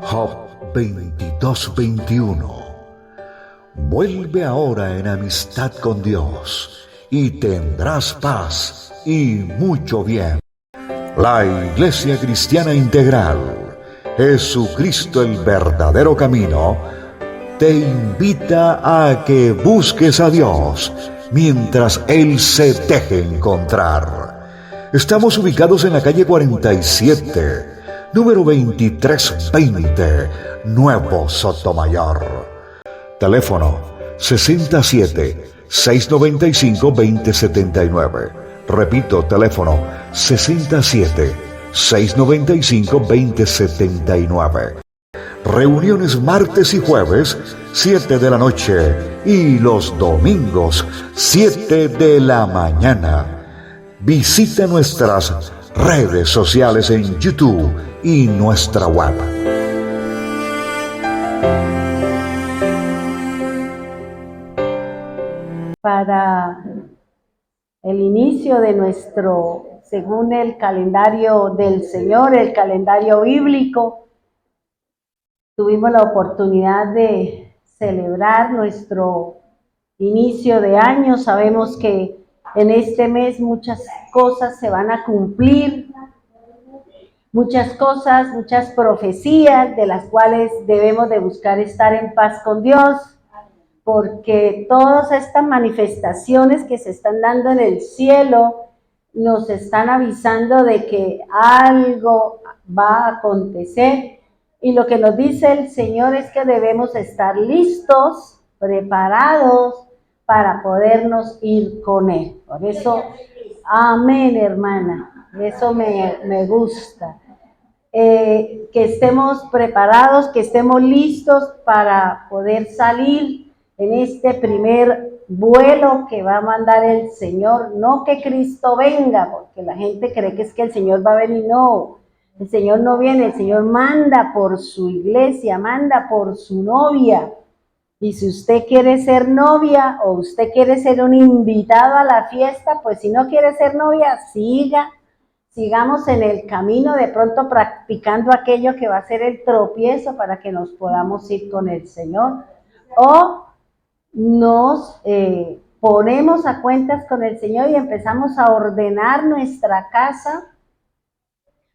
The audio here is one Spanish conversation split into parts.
Job 22:21. Vuelve ahora en amistad con Dios y tendrás paz y mucho bien. La Iglesia Cristiana Integral, Jesucristo el verdadero camino, te invita a que busques a Dios mientras Él se deje encontrar. Estamos ubicados en la calle 47, número 2320, Nuevo Sotomayor. Teléfono 67-695-2079. Repito, teléfono 67-695-2079. Reuniones martes y jueves, 7 de la noche, y los domingos, 7 de la mañana. Visita nuestras redes sociales en YouTube y nuestra web. Para el inicio de nuestro, según el calendario del Señor, el calendario bíblico, tuvimos la oportunidad de celebrar nuestro inicio de año. Sabemos que en este mes muchas cosas se van a cumplir, muchas cosas, muchas profecías de las cuales debemos de buscar estar en paz con Dios, porque todas estas manifestaciones que se están dando en el cielo nos están avisando de que algo va a acontecer, y lo que nos dice el Señor es que debemos estar listos, preparados para podernos ir con Él. Por eso, amén, hermana, eso me gusta. Que estemos preparados, que estemos listos para poder salir en este primer vuelo que va a mandar el Señor. No que Cristo venga, porque la gente cree que es que el Señor va a venir. No, el Señor no viene, el Señor manda por su iglesia, manda por su novia. Y si usted quiere ser novia o usted quiere ser un invitado a la fiesta, pues si no quiere ser novia, sigamos en el camino, de pronto practicando aquello que va a ser el tropiezo para que nos podamos ir con el Señor. O nos ponemos a cuentas con el Señor y empezamos a ordenar nuestra casa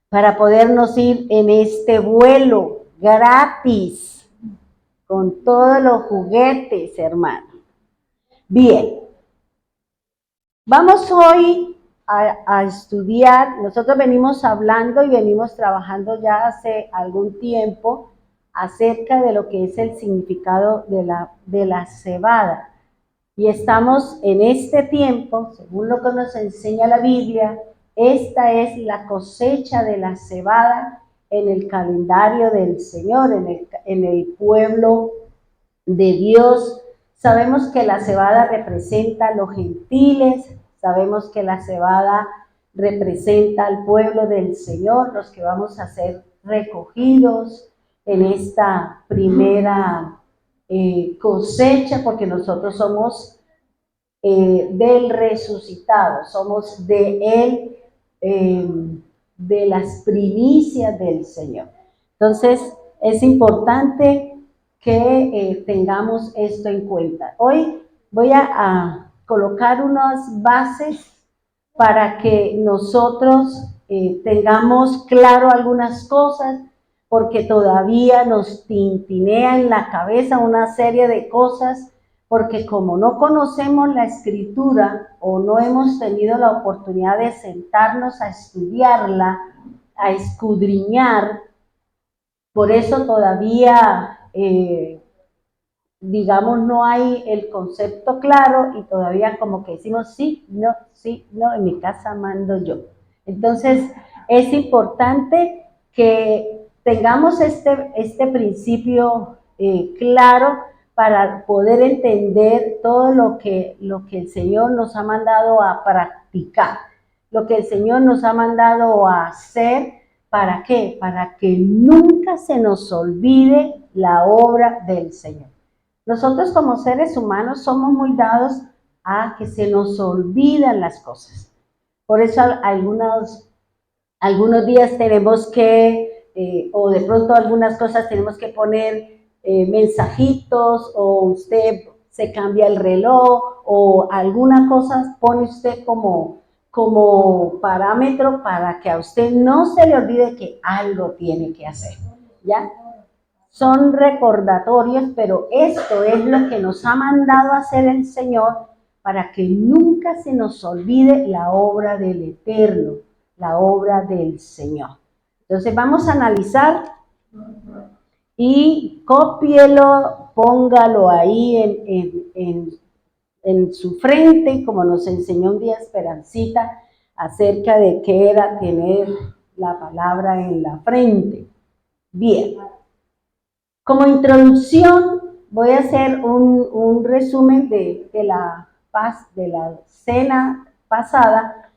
para podernos ir en este vuelo gratis, con todos los juguetes, hermano. Bien, vamos hoy a estudiar. Nosotros venimos hablando y venimos trabajando ya hace algún tiempo acerca de lo que es el significado de la cebada. Y estamos en este tiempo, según lo que nos enseña la Biblia, esta es la cosecha de la cebada en el calendario del Señor, en el pueblo de Dios. Sabemos que la cebada representa a los gentiles, sabemos que la cebada representa al pueblo del Señor, los que vamos a ser recogidos en esta primera cosecha, porque nosotros somos del resucitado, somos de Él, de las primicias del Señor. Entonces, es importante que tengamos esto en cuenta. Hoy voy a colocar unas bases para que nosotros tengamos claro algunas cosas, porque todavía nos tintinea en la cabeza una serie de cosas, porque como no conocemos la Escritura o no hemos tenido la oportunidad de sentarnos a estudiarla, a escudriñar, por eso todavía, digamos, no hay el concepto claro y todavía como que decimos sí, no, en mi casa mando yo. Entonces, es importante que tengamos este principio claro para poder entender todo lo que el Señor nos ha mandado a practicar, lo que el Señor nos ha mandado a hacer, ¿Para qué? Para que nunca se nos olvide la obra del Señor. Nosotros como seres humanos somos muy dados a que se nos olvidan las cosas. Por eso algunos días tenemos que, o de pronto algunas cosas tenemos que poner mensajitos, o usted se cambia el reloj, o alguna cosa pone usted como parámetro para que a usted no se le olvide que algo tiene que hacer, ¿ya? Son recordatorios, pero esto es lo que nos ha mandado a hacer el Señor para que nunca se nos olvide la obra del Eterno, la obra del Señor. Entonces vamos a analizar y cópielo, póngalo ahí en su frente, como nos enseñó un día Esperancita, acerca de qué era tener la palabra en la frente. Bien. Como introducción, voy a hacer un resumen de la cena pasada,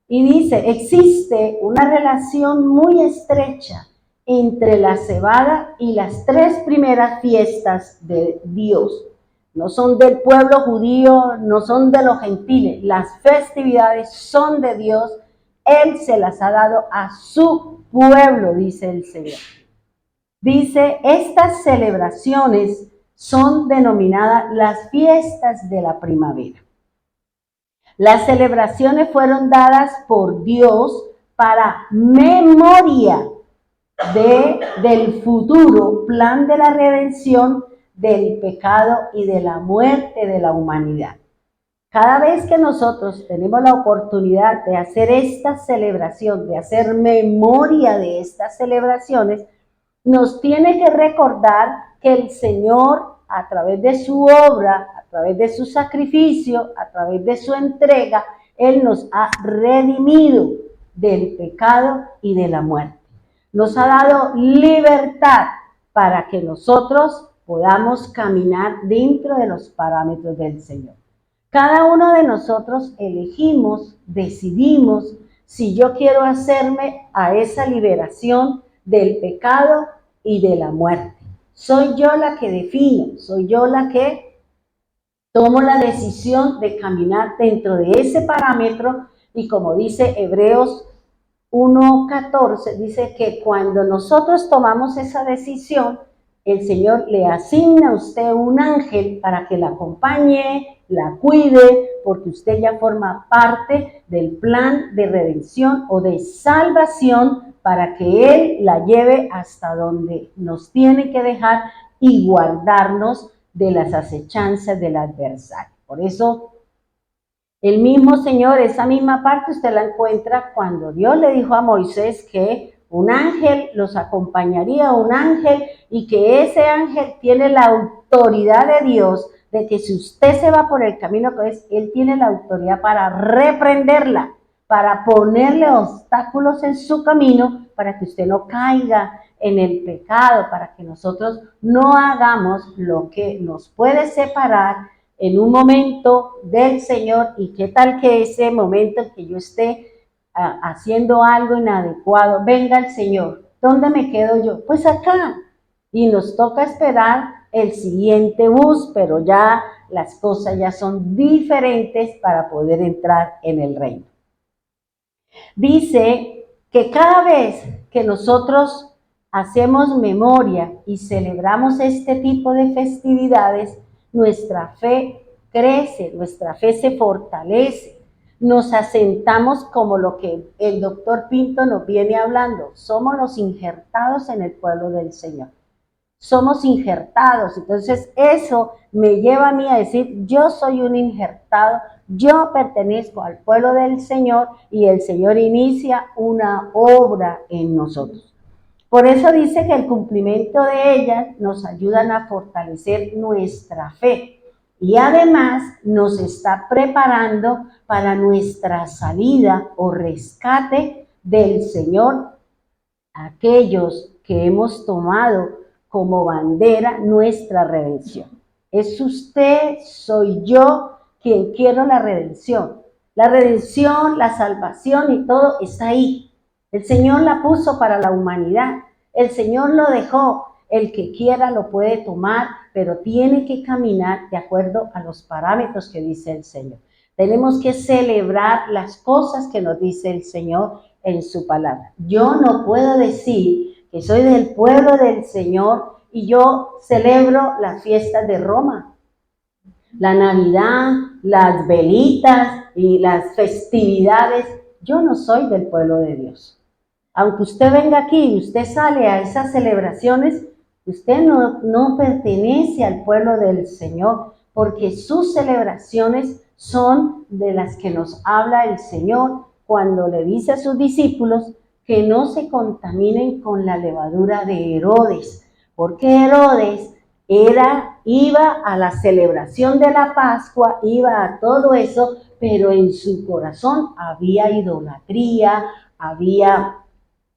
y dice, existe una relación muy estrecha entre la cebada y las 3 primeras fiestas de Dios. No son del pueblo judío, no son de los gentiles, las festividades son de Dios, Él se las ha dado a su pueblo, dice el Señor. Dice, estas celebraciones son denominadas las fiestas de la primavera. Las celebraciones fueron dadas por Dios para memoria del futuro plan de la redención del pecado y de la muerte de la humanidad. Cada vez que nosotros tenemos la oportunidad de hacer esta celebración, de hacer memoria de estas celebraciones, nos tiene que recordar que el Señor, a través de su obra, a través de su sacrificio, a través de su entrega, Él nos ha redimido del pecado y de la muerte. Nos ha dado libertad para que nosotros podamos caminar dentro de los parámetros del Señor. Cada uno de nosotros elegimos, decidimos si yo quiero hacerme a esa liberación del pecado y de la muerte. Soy yo la que defino, soy yo la que tomo la decisión de caminar dentro de ese parámetro, y como dice Hebreos 1:14, dice que cuando nosotros tomamos esa decisión, el Señor le asigna a usted un ángel para que la acompañe, la cuide, porque usted ya forma parte del plan de redención o de salvación para que Él la lleve hasta donde nos tiene que dejar y guardarnos de las acechanzas del adversario. Por eso, el mismo Señor, esa misma parte usted la encuentra cuando Dios le dijo a Moisés que un ángel los acompañaría, un ángel, y que ese ángel tiene la autoridad de Dios, de que si usted se va por el camino que es, Él tiene la autoridad para reprenderla, para ponerle obstáculos en su camino, para que usted no caiga en el pecado, para que nosotros no hagamos lo que nos puede separar en un momento del Señor. Y qué tal que ese momento en que yo esté haciendo algo inadecuado, venga el Señor, ¿dónde me quedo yo? Pues acá, y nos toca esperar el siguiente bus, pero ya las cosas ya son diferentes para poder entrar en el reino. Dice que cada vez que nosotros hacemos memoria y celebramos este tipo de festividades, nuestra fe crece, nuestra fe se fortalece, nos asentamos como lo que el doctor Pinto nos viene hablando, somos los injertados en el pueblo del Señor. Somos injertados, entonces eso me lleva a mí a decir, yo soy un injertado, yo pertenezco al pueblo del Señor, y el Señor inicia una obra en nosotros. Por eso dice que el cumplimiento de ellas nos ayudan a fortalecer nuestra fe, y además nos está preparando para nuestra salida o rescate del Señor, aquellos que hemos tomado como bandera nuestra redención. Es usted, soy yo quien quiero la redención. La redención, la salvación y todo está ahí. El Señor la puso para la humanidad. El Señor lo dejó. El que quiera lo puede tomar, pero tiene que caminar de acuerdo a los parámetros que dice el Señor. Tenemos que celebrar las cosas que nos dice el Señor en su palabra. Yo no puedo decir que soy del pueblo del Señor y yo celebro las fiestas de Roma, la Navidad, las velitas y las festividades. Yo no soy del pueblo de Dios. Aunque usted venga aquí y usted sale a esas celebraciones, usted no pertenece al pueblo del Señor, porque sus celebraciones son de las que nos habla el Señor cuando le dice a sus discípulos que no se contaminen con la levadura de Herodes, porque Herodes iba a la celebración de la Pascua, iba a todo eso, pero en su corazón había idolatría,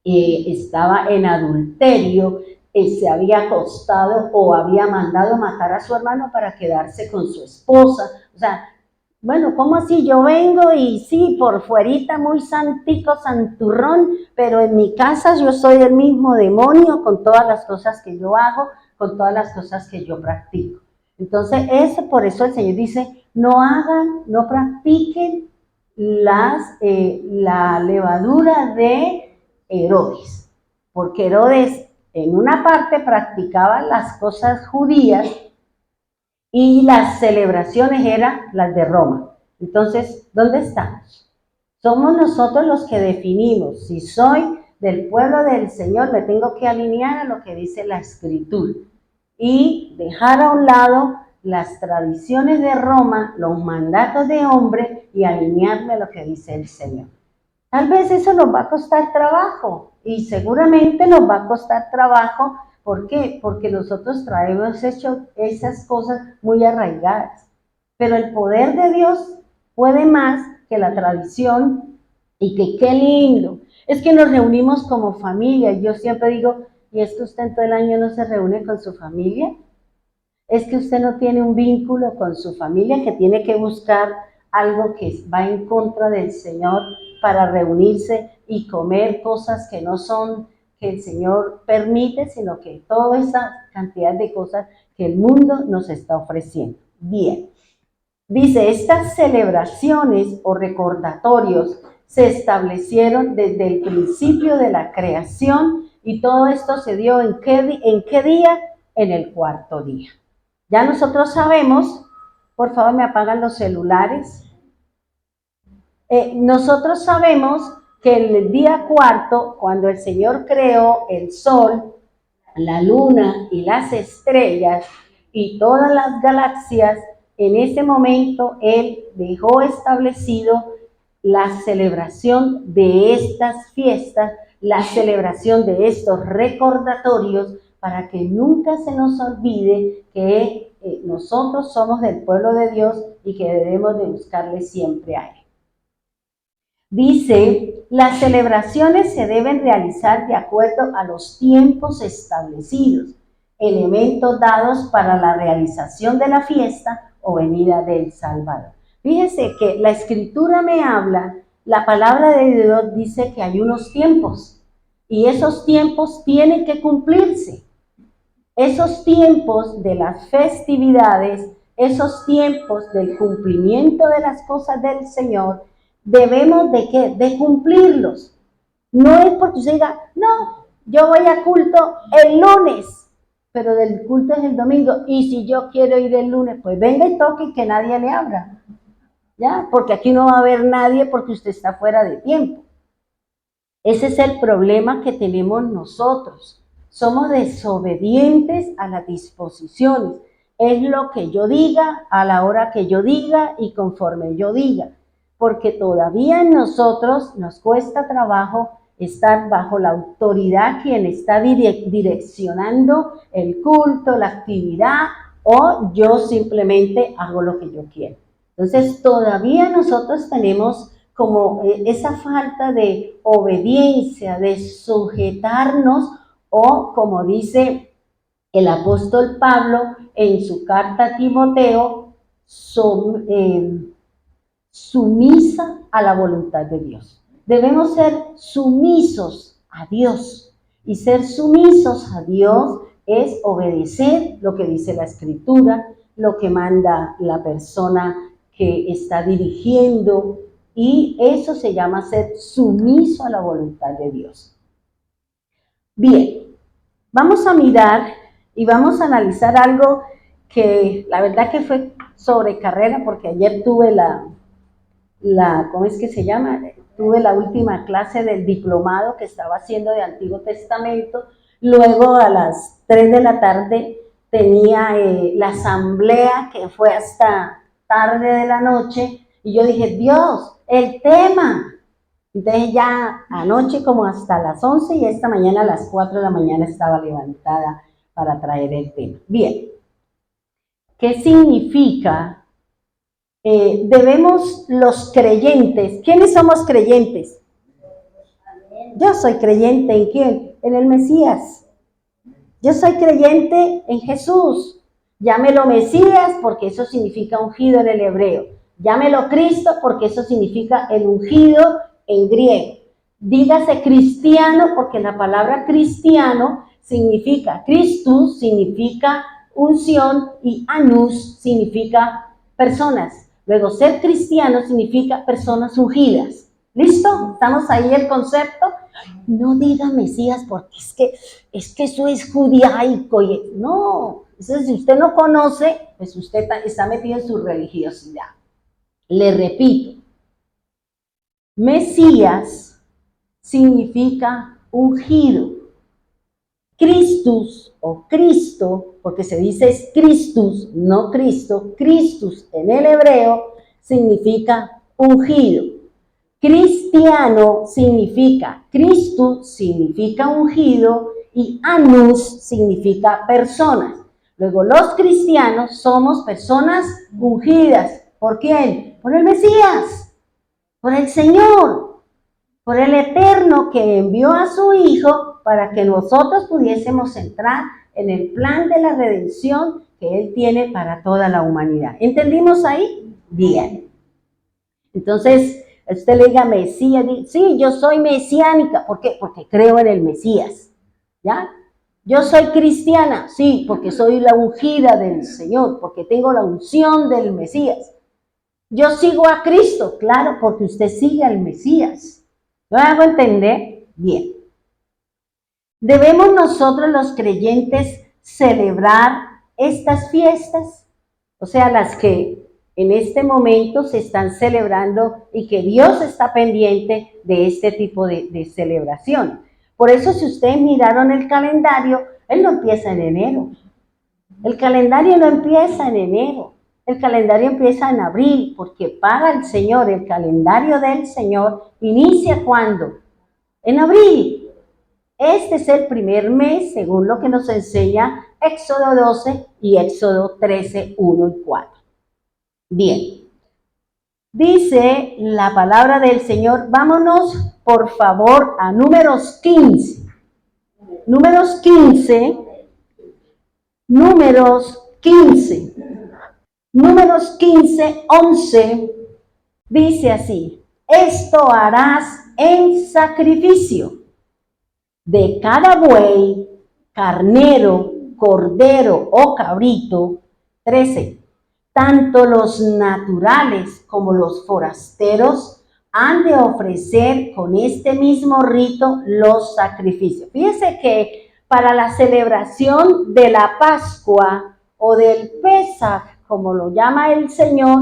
estaba en adulterio, se había acostado o había mandado matar a su hermano para quedarse con su esposa. O sea, bueno, ¿cómo así? Yo vengo y sí, por fuerita muy santico, santurrón, pero en mi casa yo soy el mismo demonio con todas las cosas que yo hago, con todas las cosas que yo practico. Entonces, por eso el Señor dice, no practiquen la levadura de Herodes, porque Herodes en una parte practicaba las cosas judías y las celebraciones eran las de Roma. Entonces, ¿dónde estamos? Somos nosotros los que definimos. Si soy del pueblo del Señor, me tengo que alinear a lo que dice la Escritura y dejar a un lado las tradiciones de Roma, los mandatos de hombre y alinearme a lo que dice el Señor. Tal vez eso nos va a costar trabajo y seguramente nos va a costar trabajo. ¿Por qué? Porque nosotros hemos hecho esas cosas muy arraigadas. Pero el poder de Dios puede más que la tradición y que qué lindo. Es que nos reunimos como familia. Yo siempre digo, ¿y es que usted en todo el año no se reúne con su familia? Es que usted no tiene un vínculo con su familia, que tiene que buscar algo que va en contra del Señor para reunirse y comer cosas que no son que el Señor permite, sino que toda esa cantidad de cosas que el mundo nos está ofreciendo. Bien, dice, estas celebraciones o recordatorios se establecieron desde el principio de la creación y todo esto se dio ¿en qué día? En el cuarto día. Ya nosotros sabemos, por favor me apagan los celulares, nosotros sabemos que en el día cuarto, cuando el Señor creó el sol, la luna y las estrellas y todas las galaxias, en ese momento Él dejó establecido la celebración de estas fiestas, la celebración de estos recordatorios, para que nunca se nos olvide que nosotros somos del pueblo de Dios y que debemos de buscarle siempre a Él. Dice, las celebraciones se deben realizar de acuerdo a los tiempos establecidos, elementos dados para la realización de la fiesta o venida del Salvador. Fíjese que la Escritura me habla, la palabra de Dios dice que hay unos tiempos y esos tiempos tienen que cumplirse. Esos tiempos de las festividades, esos tiempos del cumplimiento de las cosas del Señor, debemos de ¿qué? De cumplirlos. No es porque usted diga, no, yo voy a culto el lunes, pero del culto es el domingo, y si yo quiero ir el lunes, pues venga y toque y que nadie le abra, ¿ya? Porque aquí no va a haber nadie porque usted está fuera de tiempo. Ese es el problema que tenemos nosotros. Somos desobedientes a las disposiciones. Es lo que yo diga, a la hora que yo diga y conforme yo diga. Porque todavía en nosotros nos cuesta trabajo estar bajo la autoridad quien está direccionando el culto, la actividad, o yo simplemente hago lo que yo quiero. Entonces todavía nosotros tenemos como esa falta de obediencia, de sujetarnos, o como dice el apóstol Pablo en su carta a Timoteo, sumisa a la voluntad de Dios. Debemos ser sumisos a Dios. Y ser sumisos a Dios es obedecer lo que dice la Escritura, lo que manda la persona que está dirigiendo, y eso se llama ser sumiso a la voluntad de Dios. Bien, vamos a mirar y vamos a analizar algo que la verdad que fue sobre carrera, porque ayer tuve ¿cómo es que se llama? Tuve la última clase del diplomado que estaba haciendo de Antiguo Testamento. Luego a las 3 de la tarde tenía la asamblea que fue hasta tarde de la noche, y yo dije, Dios, el tema. Entonces ya anoche como hasta las 11 y esta mañana a las 4 de la mañana estaba levantada para traer el tema. Bien, ¿qué significa? Debemos los creyentes, ¿quiénes somos creyentes? Yo soy creyente ¿en quién? En el Mesías. Yo soy creyente en Jesús. Llámelo Mesías porque eso significa ungido en el hebreo. Llámelo Cristo porque eso significa el ungido en griego. Dígase cristiano porque la palabra cristiano significa Christus, significa unción, y anus significa personas. Luego, ser cristiano significa personas ungidas. ¿Listo? ¿Estamos ahí el concepto? No diga Mesías porque es que eso es judaico. No, entonces si usted no conoce, pues usted está metido en su religiosidad. Le repito, Mesías significa ungido. Christus o Cristo, porque se dice Christus, no Cristo, Christus en el hebreo significa ungido. Cristiano significa, Christus significa ungido, y anus significa personas. Luego los cristianos somos personas ungidas. ¿Por quién? Por el Mesías, por el Señor, por el Eterno que envió a su Hijo para que nosotros pudiésemos entrar en el plan de la redención que Él tiene para toda la humanidad. ¿Entendimos ahí? Bien. Entonces, usted le diga Mesías, sí, yo soy mesiánica. ¿Por qué? Porque creo en el Mesías. ¿Ya? Yo soy cristiana, sí, porque soy la ungida del Señor, porque tengo la unción del Mesías. Yo sigo a Cristo, claro, porque usted sigue al Mesías. ¿Lo hago entender? Bien. ¿Debemos nosotros los creyentes celebrar estas fiestas? O sea, las que en este momento se están celebrando y que Dios está pendiente de este tipo de celebración. Por eso, si ustedes miraron el calendario, él no empieza en enero. El calendario no empieza en enero. El calendario empieza en abril, porque para el Señor, el calendario del Señor inicia ¿cuándo? En abril. Este es el primer mes, según lo que nos enseña Éxodo 12 y Éxodo 13, 1 y 4. Bien, dice la palabra del Señor. Vámonos, por favor, a Números 15. Números 15. Números 15. Números 15, 11. Dice así: esto harás en sacrificio de cada buey, carnero, cordero o cabrito. 13. Tanto los naturales como los forasteros han de ofrecer con este mismo rito los sacrificios. Fíjense que para la celebración de la Pascua o del Pesaj, como lo llama el Señor,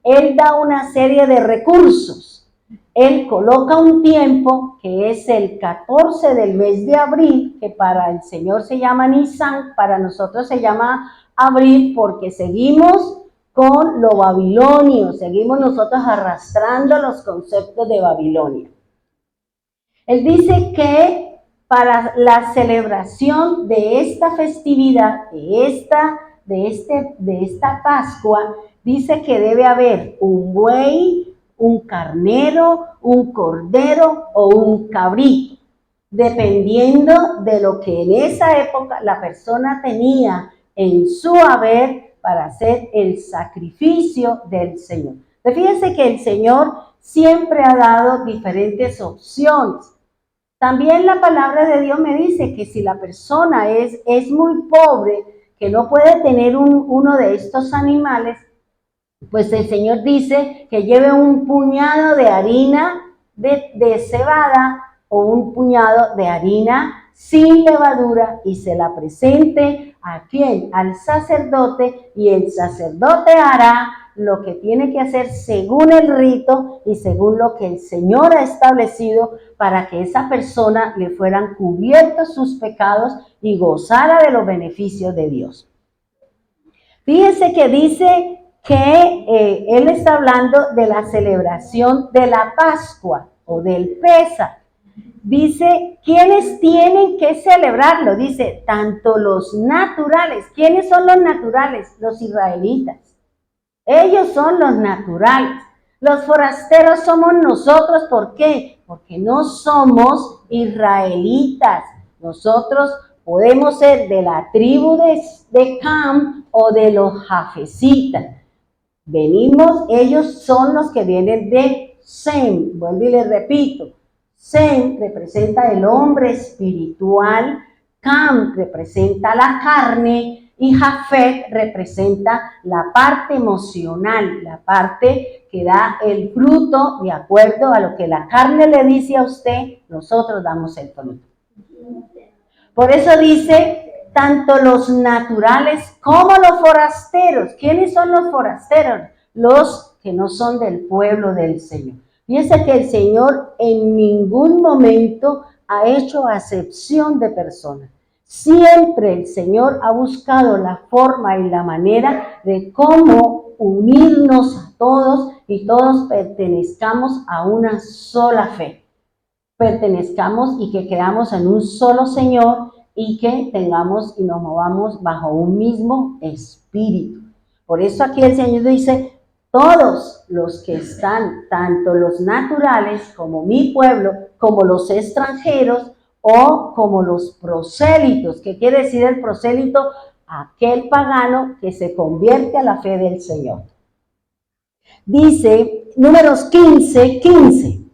Él da una serie de recursos. Él coloca un tiempo que es el 14 del mes de abril, que para el Señor se llama Nisan, para nosotros se llama abril, porque seguimos con lo babilonio, seguimos nosotros arrastrando los conceptos de Babilonia. Él dice que para la celebración de esta festividad, de esta Pascua, dice que debe haber un buey, un carnero, un cordero o un cabrito, dependiendo de lo que en esa época la persona tenía en su haber para hacer el sacrificio del Señor. Fíjense que el Señor siempre ha dado diferentes opciones. También la palabra de Dios me dice que si la persona es muy pobre, que no puede tener uno de estos animales, pues el Señor dice que lleve un puñado de harina de cebada o un puñado de harina sin levadura y se la presente a quien, al sacerdote, y el sacerdote hará lo que tiene que hacer según el rito y según lo que el Señor ha establecido para que esa persona le fueran cubiertos sus pecados y gozara de los beneficios de Dios. Fíjense que dice que él está hablando de la celebración de la Pascua o del Pésach. Dice, ¿quiénes tienen que celebrarlo? Dice, tanto los naturales. ¿Quiénes son los naturales? Los israelitas. Ellos son los naturales. Los forasteros somos nosotros. ¿Por qué? Porque no somos israelitas. Nosotros podemos ser de la tribu de Cam o de los jafecitas. Venimos, ellos son los que vienen de Sem. Vuelvo y les repito. Sem representa el hombre espiritual, Cam representa la carne y Jafet representa la parte emocional, la parte que da el fruto de acuerdo a lo que la carne le dice a usted, nosotros damos el fruto. Por eso dice, tanto los naturales como los forasteros. ¿Quiénes son los forasteros? Los que no son del pueblo del Señor. Fíjense que el Señor en ningún momento ha hecho acepción de personas. Siempre el Señor ha buscado la forma y la manera de cómo unirnos a todos y todos pertenezcamos a una sola fe. Pertenezcamos y que quedamos en un solo Señor y que tengamos y nos movamos bajo un mismo espíritu. Por eso aquí el Señor dice, todos los que están, tanto los naturales como mi pueblo, como los extranjeros o como los prosélitos. ¿Qué quiere decir el prosélito? Aquel pagano que se convierte a la fe del Señor. Dice, Números 15:15.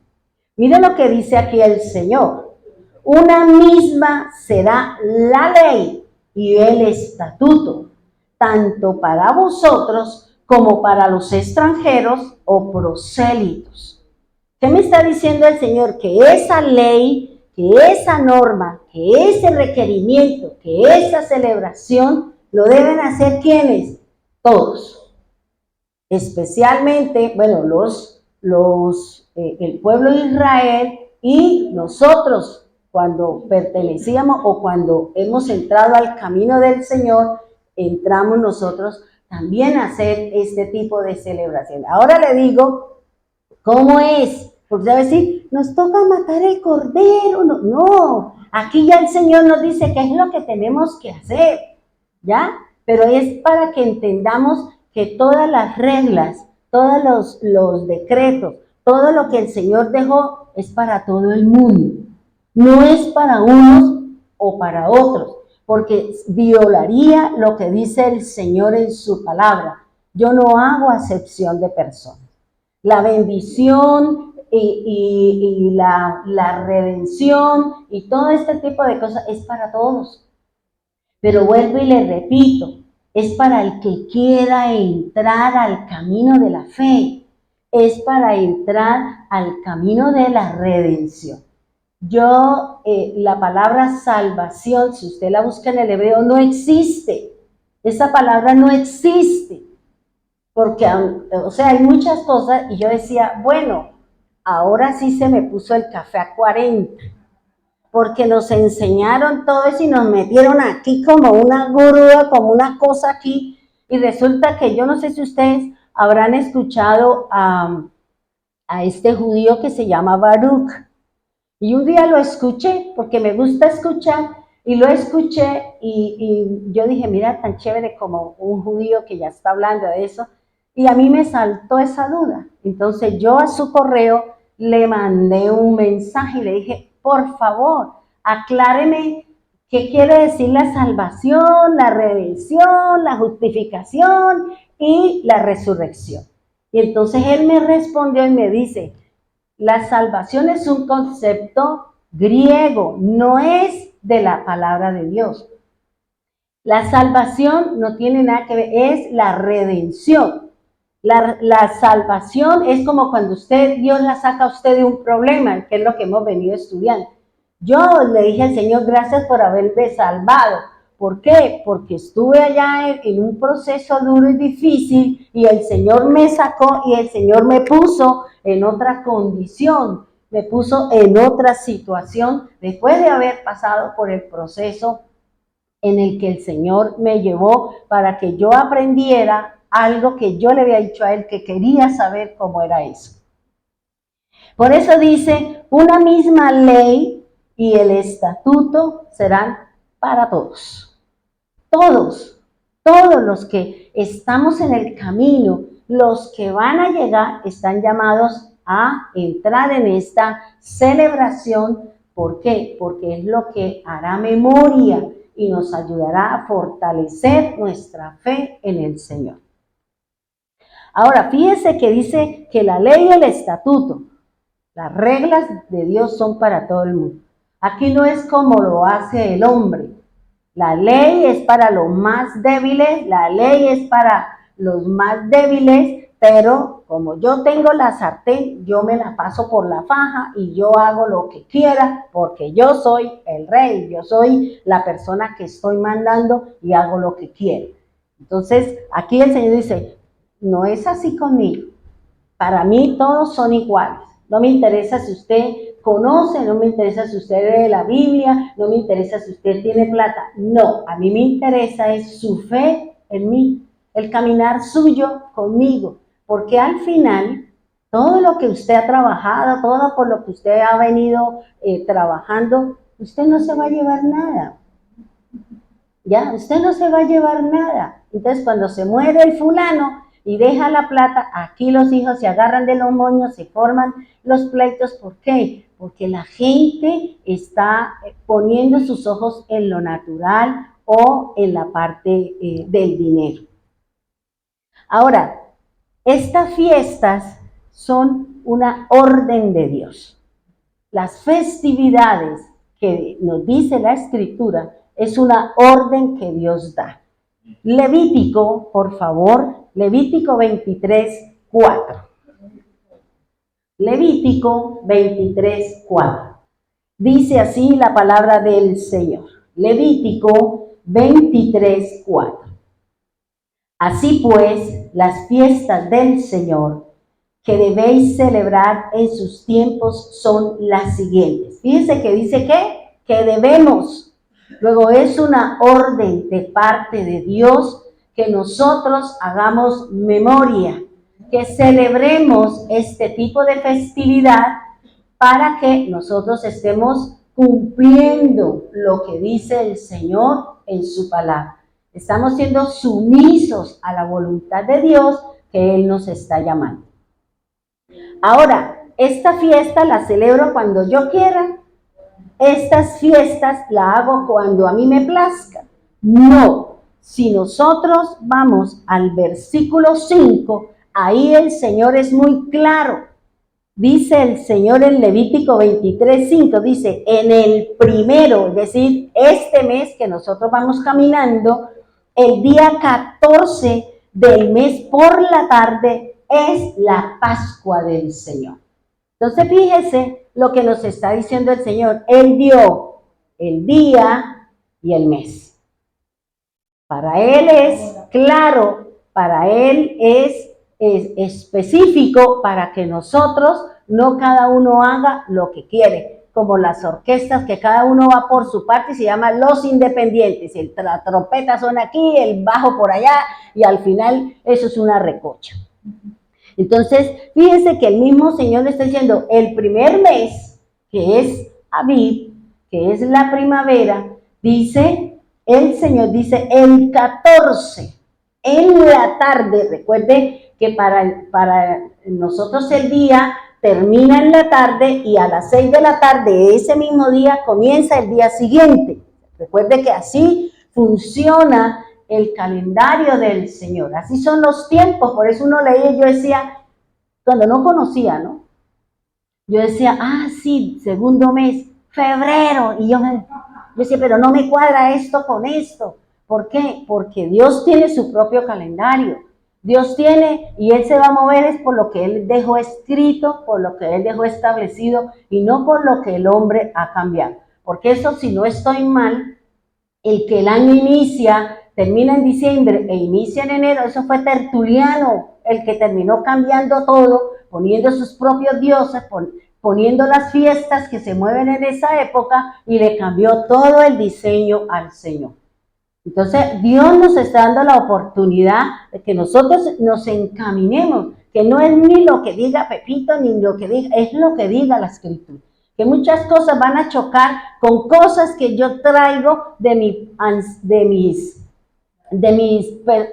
Miren lo que dice aquí el Señor. Una misma será la ley y el estatuto, tanto para vosotros como para los extranjeros o prosélitos. ¿Qué me está diciendo el Señor? Que esa ley, que esa norma, que ese requerimiento, que esa celebración, lo deben hacer ¿quiénes? Todos. Especialmente, bueno, el pueblo de Israel y nosotros cuando pertenecíamos o cuando hemos entrado al camino del Señor, entramos nosotros también a hacer este tipo de celebración. Ahora le digo cómo es, porque a decir, nos toca matar el cordero. No, aquí ya el Señor nos dice qué es lo que tenemos que hacer, ¿ya? Pero es para que entendamos que todas las reglas, todos los decretos, todo lo que el Señor dejó es para todo el mundo. No es para unos o para otros, porque violaría lo que dice el Señor en su palabra. Yo no hago acepción de personas. La bendición y la redención y todo este tipo de cosas es para todos. Pero vuelvo y le repito, es para el que quiera entrar al camino de la fe. Es para entrar al camino de la redención. La palabra salvación, si usted la busca en el hebreo, no existe. Esa palabra no existe. Porque, o sea, hay muchas cosas y yo decía, bueno, ahora sí se me puso el café a 40. Porque nos enseñaron todo eso y nos metieron aquí como una grúa, como una cosa aquí. Y resulta que yo no sé si ustedes habrán escuchado a este judío que se llama Baruch. Y un día lo escuché, porque me gusta escuchar, y lo escuché y yo dije, mira, tan chévere como un judío que ya está hablando de eso. Y a mí me saltó esa duda. Entonces yo a su correo le mandé un mensaje y le dije, por favor, acláreme qué quiere decir la salvación, la redención, la justificación y la resurrección. Y entonces él me respondió y me dice La salvación es un concepto griego, no es de la palabra de Dios. La salvación no tiene nada que ver, es la redención. La salvación es como cuando Dios la saca a usted de un problema, que es lo que hemos venido estudiando. Yo le dije al Señor, gracias por haberme salvado. ¿Por qué? Porque estuve allá en un proceso duro y difícil y el Señor me sacó y el Señor me puso en otra condición, me puso en otra situación después de haber pasado por el proceso en el que el Señor me llevó para que yo aprendiera algo que yo le había dicho a él que quería saber cómo era eso. Por eso dice, una misma ley y el estatuto serán para todos. Todos los que estamos en el camino, los que van a llegar, están llamados a entrar en esta celebración. ¿Por qué? Porque es lo que hará memoria y nos ayudará a fortalecer nuestra fe en el Señor. Ahora, fíjese que dice que la ley y el estatuto, las reglas de Dios son para todo el mundo. Aquí no es como lo hace el hombre. La ley es para los más débiles, la ley es para los más débiles, pero como yo tengo la sartén, yo me la paso por la faja y yo hago lo que quiera porque yo soy el rey, yo soy la persona que estoy mandando y hago lo que quiero. Entonces, aquí el Señor dice, no es así conmigo. Para mí todos son iguales. No me interesa si usted conoce, no me interesa si usted lee la Biblia, no me interesa si usted tiene plata. No, a mí me interesa es su fe en mí, el caminar suyo conmigo. Porque al final, todo lo que usted ha trabajado, todo por lo que usted ha venido trabajando, usted no se va a llevar nada. Ya, usted no se va a llevar nada. Entonces, cuando se muere el fulano y deja la plata, aquí los hijos se agarran de los moños, se forman los pleitos. ¿Por qué? Porque la gente está poniendo sus ojos en lo natural o en la parte del dinero. Ahora, estas fiestas son una orden de Dios. Las festividades que nos dice la Escritura es una orden que Dios da. Levítico, por favor, Levítico 23:4. Levítico 23:4. Dice así la palabra del Señor. Levítico 23:4. Así pues, las fiestas del Señor que debéis celebrar en sus tiempos son las siguientes. Fíjense que dice que debemos. Luego es una orden de parte de Dios que nosotros hagamos memoria, que celebremos este tipo de festividad para que nosotros estemos cumpliendo lo que dice el Señor en su palabra. Estamos siendo sumisos a la voluntad de Dios que Él nos está llamando. Ahora, esta fiesta la celebro cuando yo quiera. Estas fiestas las hago cuando a mí me plazca. No, si nosotros vamos al versículo 5, ahí el Señor es muy claro. Dice el Señor en Levítico 23:5, dice, en el primero, es decir, este mes que nosotros vamos caminando, el día 14 del mes por la tarde es la Pascua del Señor. Entonces fíjese lo que nos está diciendo el Señor. Él dio el día y el mes. Para Él es claro, para Él es específico para que nosotros no cada uno haga lo que quiere, como las orquestas que cada uno va por su parte y se llama los independientes. La trompeta suena aquí, el bajo por allá y al final eso es una recocha. Entonces, fíjense que el mismo Señor le está diciendo, el primer mes, que es Aviv, que es la primavera, dice, el Señor dice, el 14, en la tarde, recuerde que para nosotros el día termina en la tarde y a las 6 de la tarde ese mismo día comienza el día siguiente. Recuerde que así funciona el calendario del Señor. Así son los tiempos, por eso uno leía y yo decía, cuando no conocía, ¿no? Yo decía, sí, segundo mes, febrero. Y yo decía, pero no me cuadra esto con esto. ¿Por qué? Porque Dios tiene su propio calendario. Dios tiene, y Él se va a mover es por lo que Él dejó escrito, por lo que Él dejó establecido, y no por lo que el hombre ha cambiado. Porque eso, si no estoy mal, el que el año inicia, termina en diciembre e inicia en enero, eso fue Tertuliano, el que terminó cambiando todo, poniendo sus propios dioses, poniendo las fiestas que se mueven en esa época y le cambió todo el diseño al Señor. Entonces, Dios nos está dando la oportunidad de que nosotros nos encaminemos, que no es ni lo que diga Pepito, ni lo que diga, es lo que diga la Escritura. Que muchas cosas van a chocar con cosas que yo traigo de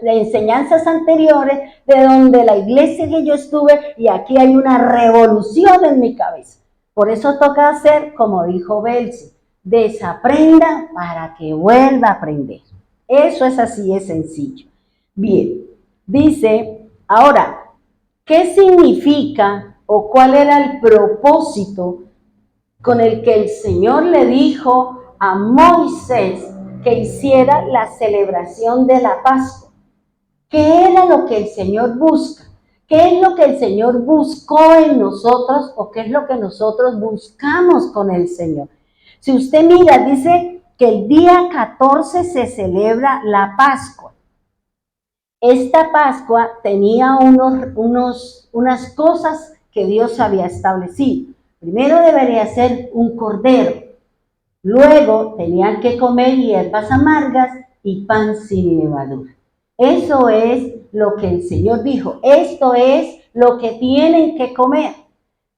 enseñanzas anteriores, de donde la iglesia que yo estuve, y aquí hay una revolución en mi cabeza. Por eso toca hacer, como dijo Belsi, desaprenda para que vuelva a aprender. Eso es así, es sencillo. Bien, dice, ahora, ¿qué significa o cuál era el propósito con el que el Señor le dijo a Moisés que hiciera la celebración de la Pascua? ¿Qué era lo que el Señor busca? ¿Qué es lo que el Señor buscó en nosotros o qué es lo que nosotros buscamos con el Señor? Si usted mira, dice que el día 14 se celebra la Pascua. Esta Pascua tenía unas cosas que Dios había establecido. Primero debería ser un cordero. Luego tenían que comer hierbas amargas y pan sin levadura. Eso es lo que el Señor dijo. Esto es lo que tienen que comer.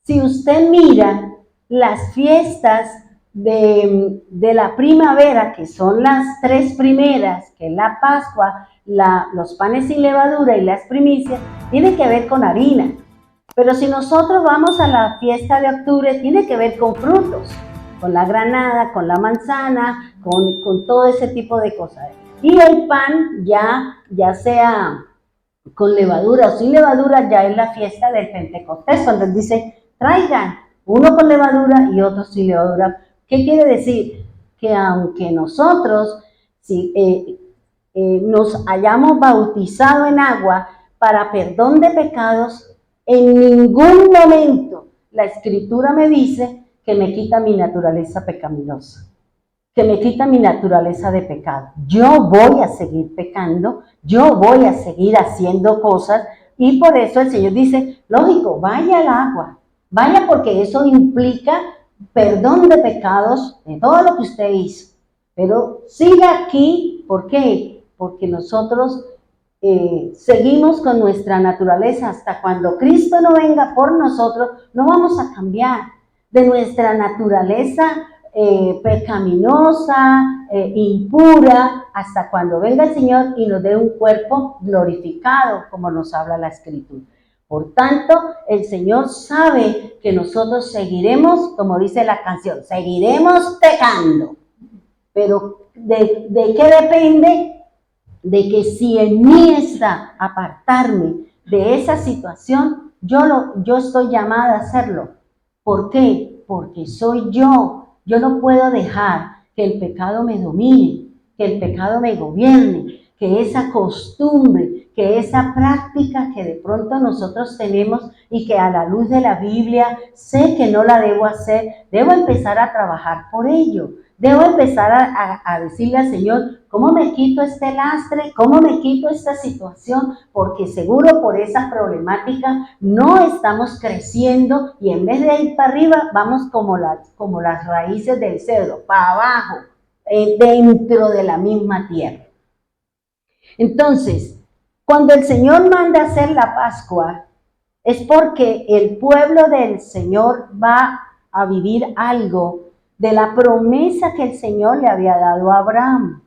Si usted mira las fiestas de la primavera, que son las tres primeras, que es la Pascua, los panes sin levadura y las primicias, tiene que ver con harina. Pero si nosotros vamos a la fiesta de octubre, tiene que ver con frutos, con la granada, con la manzana, con todo ese tipo de cosas. Y el pan, ya sea con levadura o sin levadura, ya es la fiesta del Pentecostés, cuando él dice, traigan uno con levadura y otro sin levadura. ¿Qué quiere decir? Que aunque nosotros nos hayamos bautizado en agua para perdón de pecados, en ningún momento la Escritura me dice que me quita mi naturaleza pecaminosa, que me quita mi naturaleza de pecado. Yo voy a seguir pecando, yo voy a seguir haciendo cosas, y por eso el Señor dice, lógico, vaya al agua, vaya, porque eso implica perdón de pecados, de todo lo que usted hizo. Pero siga aquí, ¿por qué? Porque nosotros seguimos con nuestra naturaleza. Hasta cuando Cristo no venga por nosotros, no vamos a cambiar de nuestra naturaleza pecaminosa, impura, hasta cuando venga el Señor y nos dé un cuerpo glorificado, como nos habla la Escritura. Por tanto, el Señor sabe que nosotros seguiremos, como dice la canción, seguiremos pecando. Pero ¿de qué depende? De que si en mí está apartarme de esa situación, yo estoy llamada a hacerlo. ¿Por qué? Porque soy yo. Yo no puedo dejar que el pecado me domine, que el pecado me gobierne, que esa costumbre, que esa práctica que de pronto nosotros tenemos y que a la luz de la Biblia sé que no la debo hacer, debo empezar a trabajar por ello. Debo empezar a decirle al Señor, ¿cómo me quito este lastre? ¿Cómo me quito esta situación? Porque seguro por esa problemática no estamos creciendo, y en vez de ir para arriba, vamos como las raíces del cedro, para abajo, dentro de la misma tierra. Entonces, cuando el Señor manda hacer la Pascua, es porque el pueblo del Señor va a vivir algo de la promesa que el Señor le había dado a Abraham,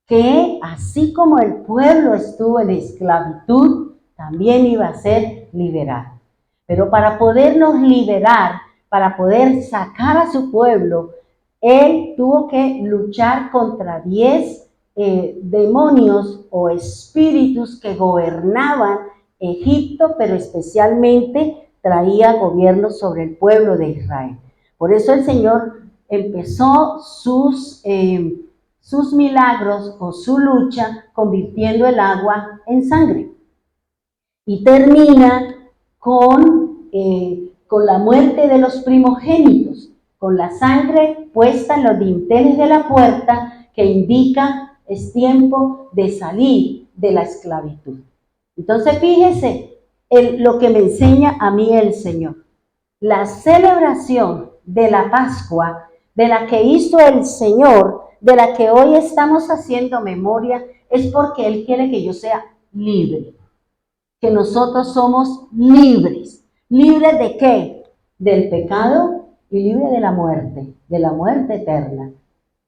que así como el pueblo estuvo en esclavitud, también iba a ser liberado. Pero para podernos liberar, para poder sacar a su pueblo, él tuvo que luchar contra 10 demonios o espíritus que gobernaban Egipto, pero especialmente traía gobierno sobre el pueblo de Israel. Por eso el Señor empezó sus milagros o su lucha convirtiendo el agua en sangre. Y termina con la muerte de los primogénitos, con la sangre puesta en los dinteles de la puerta, que indica es tiempo de salir de la esclavitud. Entonces fíjese lo que me enseña a mí el Señor. La celebración de la Pascua, de la que hizo el Señor, de la que hoy estamos haciendo memoria, es porque Él quiere que yo sea libre. Que nosotros somos libres. ¿Libres de qué? Del pecado y libres de la muerte eterna.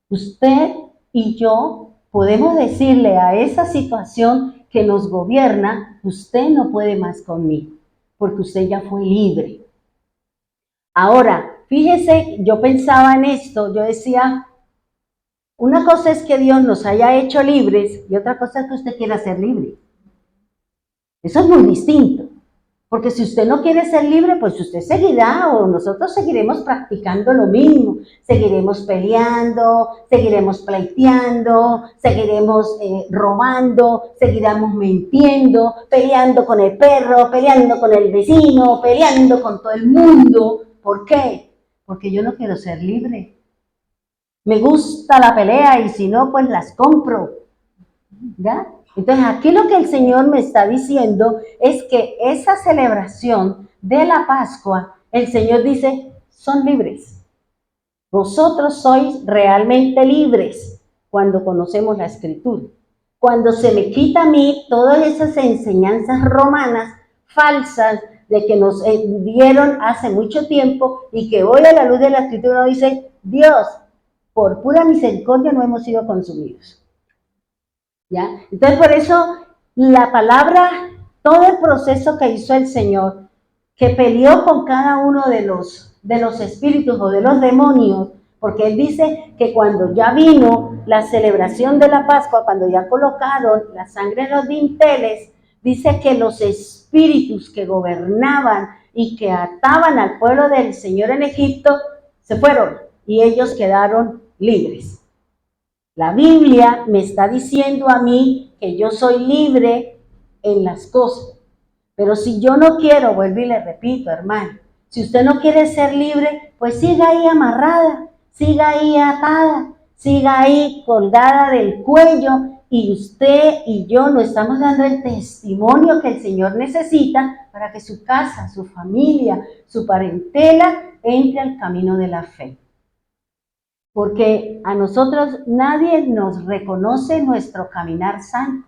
Usted y yo podemos decirle a esa situación que nos gobierna, usted no puede más conmigo, porque usted ya fue libre. Ahora, fíjese, yo pensaba en esto, yo decía, una cosa es que Dios nos haya hecho libres y otra cosa es que usted quiera ser libre. Eso es muy distinto, porque si usted no quiere ser libre, pues usted seguirá o nosotros seguiremos practicando lo mismo, seguiremos peleando, seguiremos pleiteando, seguiremos robando, seguiremos mintiendo, peleando con el perro, peleando con el vecino, peleando con todo el mundo. ¿Por qué? Porque yo no quiero ser libre. Me gusta la pelea y si no, pues las compro. ¿Ya? Entonces aquí lo que el Señor me está diciendo es que esa celebración de la Pascua, el Señor dice, son libres. Vosotros sois realmente libres cuando conocemos la Escritura. Cuando se me quita a mí todas esas enseñanzas romanas falsas de que nos dieron hace mucho tiempo y que hoy a la luz de la Escritura dice, Dios, por pura misericordia no hemos sido consumidos. ¿Ya? Entonces, por eso la palabra, todo el proceso que hizo el Señor, que peleó con cada uno de los espíritus o de los demonios, porque Él dice que cuando ya vino la celebración de la Pascua, cuando ya colocaron la sangre en los dinteles, dice que los espíritus que gobernaban y que ataban al pueblo del Señor en Egipto, se fueron y ellos quedaron libres. La Biblia me está diciendo a mí que yo soy libre en las cosas. Pero si yo no quiero, vuelvo y le repito, hermano, si usted no quiere ser libre, pues siga ahí amarrada, siga ahí atada, siga ahí colgada del cuello y usted y yo no estamos dando el testimonio que el Señor necesita para que su casa, su familia, su parentela entre al camino de la fe. Porque a nosotros nadie nos reconoce nuestro caminar santo,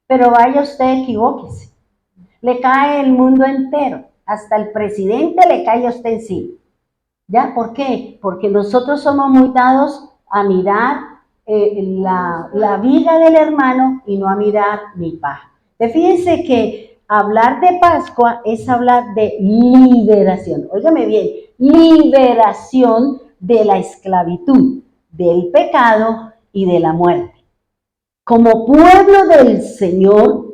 pero vaya usted, equivóquese. Le cae el mundo entero, hasta el presidente le cae a usted encima. ¿Ya? ¿Por qué? Porque nosotros somos muy dados a mirar la vida del hermano y no a mirar mi paja. Fíjense que hablar de Pascua es hablar de liberación. Óigame bien, liberación de la esclavitud, del pecado y de la muerte. Como pueblo del Señor,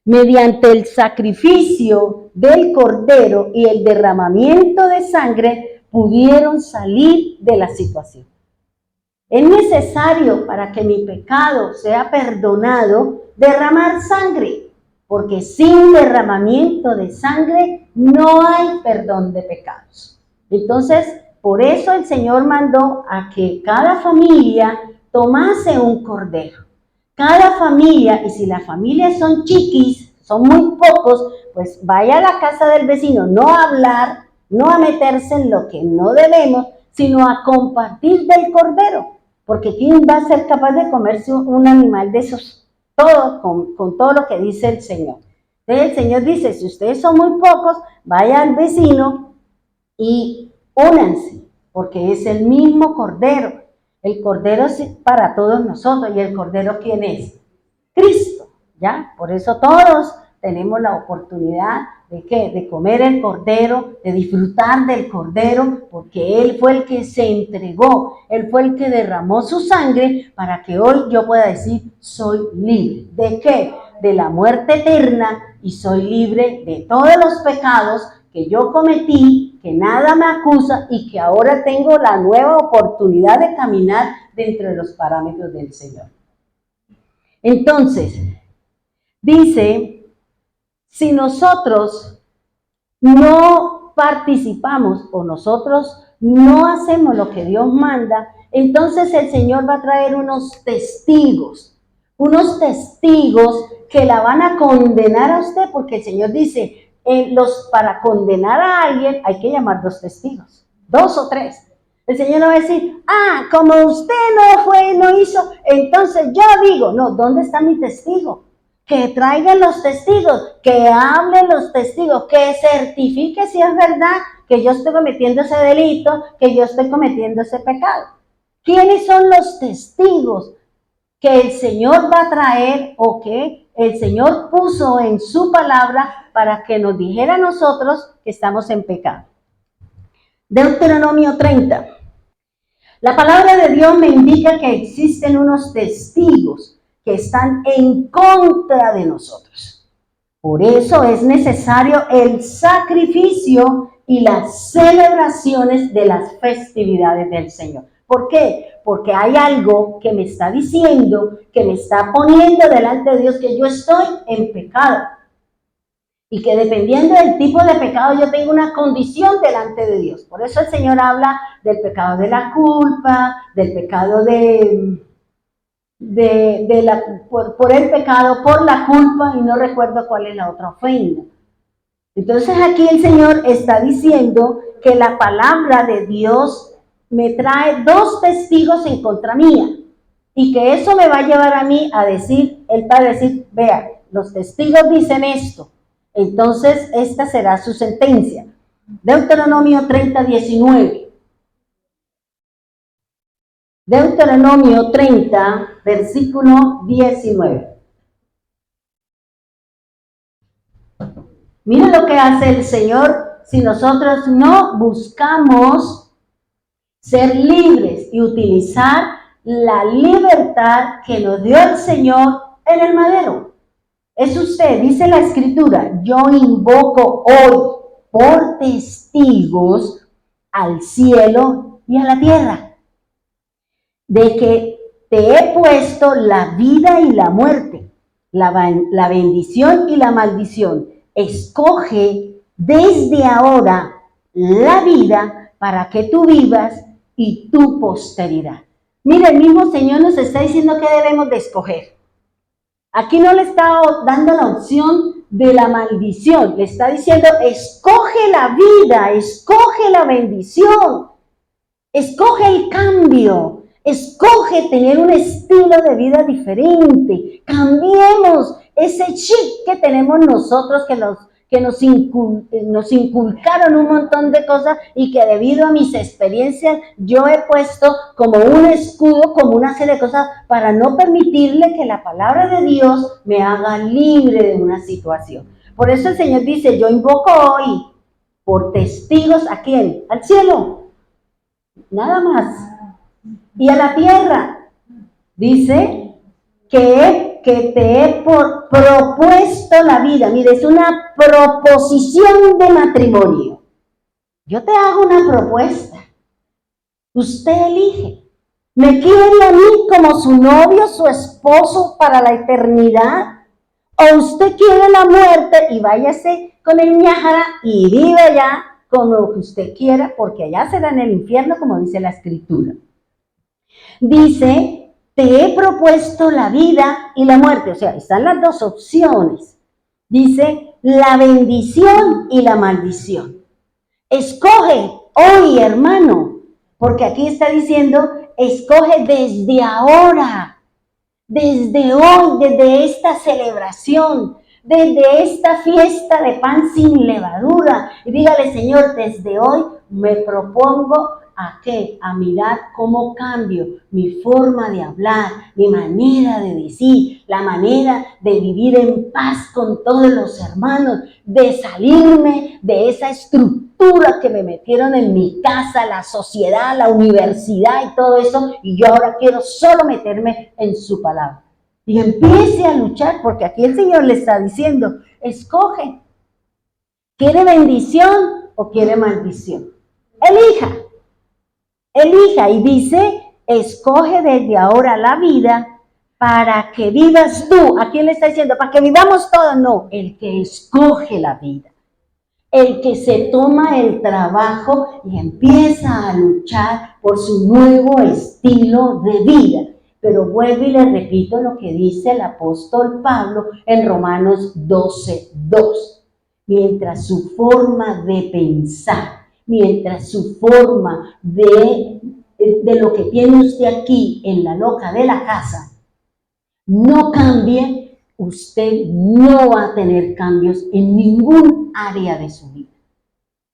mediante el sacrificio del Cordero y el derramamiento de sangre, pudieron salir de la situación. Es necesario para que mi pecado sea perdonado derramar sangre, porque sin derramamiento de sangre no hay perdón de pecados. Entonces, por eso el Señor mandó a que cada familia tomase un cordero. Cada familia, y si las familias son chiquis, son muy pocos, pues vaya a la casa del vecino, no a hablar, no a meterse en lo que no debemos, sino a compartir del cordero. Porque ¿quién va a ser capaz de comerse un animal de esos? Todo, con todo lo que dice el Señor. Entonces el Señor dice, si ustedes son muy pocos, vaya al vecino y únanse, porque es el mismo cordero. El cordero es para todos nosotros. ¿Y el cordero quién es? Cristo, ¿ya? Por eso todos tenemos la oportunidad de ¿qué? De comer el cordero, de disfrutar del cordero, porque Él fue el que se entregó, Él fue el que derramó su sangre para que hoy yo pueda decir, soy libre. ¿De qué? De la muerte eterna y soy libre de todos los pecados que yo cometí, que nada me acusa y que ahora tengo la nueva oportunidad de caminar dentro de los parámetros del Señor. Entonces, dice, si nosotros no participamos o nosotros no hacemos lo que Dios manda, entonces el Señor va a traer unos testigos que la van a condenar a usted, porque el Señor dice, para condenar a alguien hay que llamar 2 testigos, 2 o 3. El Señor no va a decir, como usted no fue, no hizo, entonces yo digo, no, ¿dónde está mi testigo? Que traigan los testigos, que hablen los testigos, que certifique si es verdad que yo estoy cometiendo ese delito, que yo estoy cometiendo ese pecado. ¿Quiénes son los testigos que el Señor va a traer o que el Señor puso en su palabra para que nos dijera a nosotros que estamos en pecado? Deuteronomio 30. La palabra de Dios me indica que existen unos testigos que están en contra de nosotros. Por eso es necesario el sacrificio y las celebraciones de las festividades del Señor. ¿Por qué? Porque hay algo que me está diciendo, que me está poniendo delante de Dios que yo estoy en pecado. Y que dependiendo del tipo de pecado yo tengo una condición delante de Dios. Por eso el Señor habla del pecado de la culpa, del pecado por el pecado, por la culpa, y no recuerdo cuál es la otra ofensa. Entonces aquí el Señor está diciendo que la palabra de Dios me trae 2 testigos en contra mía, y que eso me va a llevar a mí a decir, Él va a decir, vea, los testigos dicen esto, entonces esta será su sentencia. Deuteronomio 30, 19. Deuteronomio 30, versículo 19. Miren lo que hace el Señor si nosotros no buscamos ser libres y utilizar la libertad que nos dio el Señor en el madero. Es usted, dice la Escritura, yo invoco hoy por testigos al cielo y a la tierra, de que te he puesto la vida y la muerte, la bendición y la maldición. Escoge desde ahora la vida para que tú vivas y tu posteridad. Mire, el mismo Señor nos está diciendo que debemos de escoger. Aquí no le está dando la opción de la maldición, le está diciendo, escoge la vida, escoge la bendición, escoge el cambio. Escoge tener un estilo de vida diferente. Cambiemos ese chip que tenemos nosotros, que nos inculcaron un montón de cosas y que debido a mis experiencias yo he puesto como un escudo, como una serie de cosas para no permitirle que la palabra de Dios me haga libre de una situación. Por eso el Señor dice, yo invoco hoy por testigos, ¿a quién? Al cielo. Nada más. Y a la tierra, dice que te he propuesto la vida. Mire, es una proposición de matrimonio. Yo te hago una propuesta. Usted elige. ¿Me quiere a mí como su novio, su esposo para la eternidad? ¿O usted quiere la muerte y váyase con el ñájara y vive allá como lo que usted quiera, porque allá será en el infierno, como dice la Escritura? Dice, te he propuesto la vida y la muerte. O sea, están las 2 opciones. Dice, la bendición y la maldición. Escoge hoy, hermano, porque aquí está diciendo, escoge desde ahora, desde hoy, desde esta celebración, desde esta fiesta de pan sin levadura. Y dígale, Señor, desde hoy me propongo ¿a qué? A mirar cómo cambio mi forma de hablar, mi manera de decir, la manera de vivir en paz con todos los hermanos, de salirme de esa estructura que me metieron en mi casa, la sociedad, la universidad y todo eso, y yo ahora quiero solo meterme en su palabra. Y empiece a luchar, porque aquí el Señor le está diciendo, escoge. ¿Quiere bendición o quiere maldición? Elija, elija. Y dice, escoge desde ahora la vida para que vivas tú. ¿A quién le está diciendo? Para que vivamos todos. No, el que escoge la vida. El que se toma el trabajo y empieza a luchar por su nuevo estilo de vida. Pero vuelvo y le repito lo que dice el apóstol Pablo en Romanos 12:2. Mientras su forma de pensar, mientras su forma de lo que tiene usted aquí en la loca de la casa, no cambie, usted no va a tener cambios en ningún área de su vida.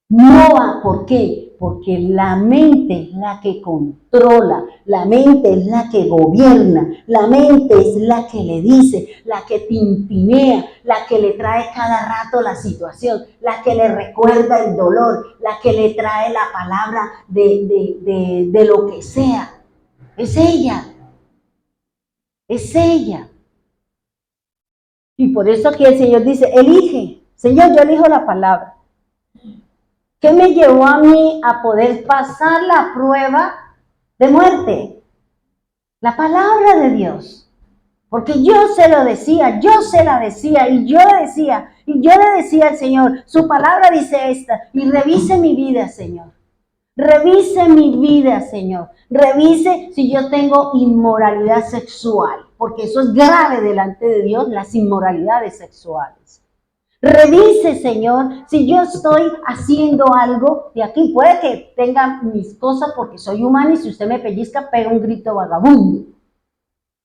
No va, ¿por qué? Porque la mente es la que controla, la mente es la que gobierna, la mente es la que le dice, la que tintinea, la que le trae cada rato la situación, la que le recuerda el dolor, la que le trae la palabra de lo que sea. Es ella, es ella. Y por eso aquí el Señor dice, elige. Señor, yo elijo la palabra. ¿Qué me llevó a mí a poder pasar la prueba de muerte? La palabra de Dios. Porque yo se lo decía, yo se la decía, y yo le decía al Señor, su palabra dice esta, y revise mi vida, Señor. Revise mi vida, Señor. Revise si yo tengo inmoralidad sexual, porque eso es grave delante de Dios, las inmoralidades sexuales. Revise, Señor, si yo estoy haciendo algo de aquí. Puede que tenga mis cosas porque soy humana y si usted me pellizca, pega un grito vagabundo.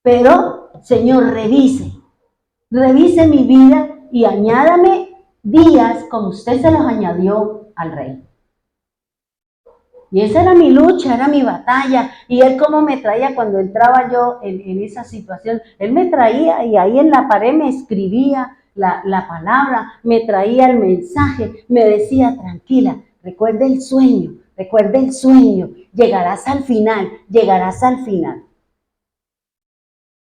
Pero, Señor, revise mi vida y añádame días como usted se los añadió al rey. Y esa era mi lucha, era mi batalla. Y él cómo me traía cuando entraba yo en esa situación. Él me traía y ahí en la pared me escribía la palabra, me traía el mensaje, me decía, tranquila, recuerda el sueño, llegarás al final.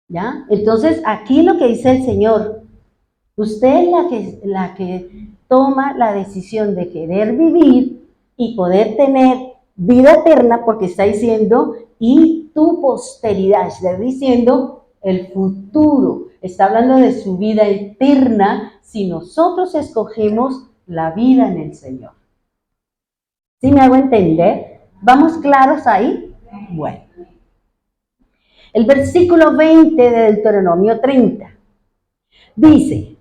¿Ya? Entonces, aquí lo que dice el Señor, usted es la que toma la decisión de querer vivir y poder tener vida eterna, porque está diciendo, y tu posteridad, está diciendo el futuro, está hablando de su vida eterna si nosotros escogemos la vida en el Señor. ¿Sí me hago entender? ¿Vamos claros ahí? Bueno. El versículo 20 de Deuteronomio 30 dice,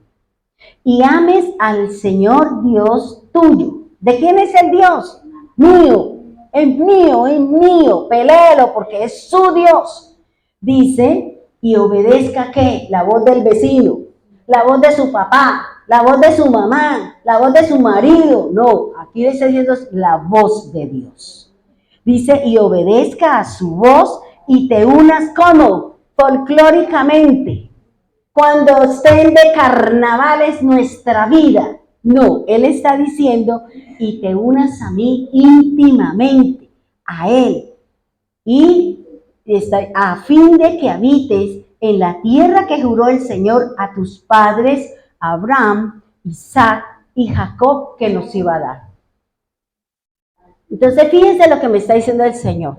y ames al Señor Dios tuyo. ¿De quién es el Dios? Mío. Es mío, peléelo porque es su Dios. Dice, y obedezca ¿qué? La voz del vecino, la voz de su papá, la voz de su mamá, la voz de su marido. No, aquí está diciendo la voz de Dios. Dice, y obedezca a su voz y te unas como folclóricamente. Cuando estén de carnavales nuestra vida. No, él está diciendo, y te unas a mí íntimamente, a él, y a fin de que habites en la tierra que juró el Señor a tus padres, Abraham, Isaac y Jacob, que nos iba a dar. Entonces, fíjense lo que me está diciendo el Señor.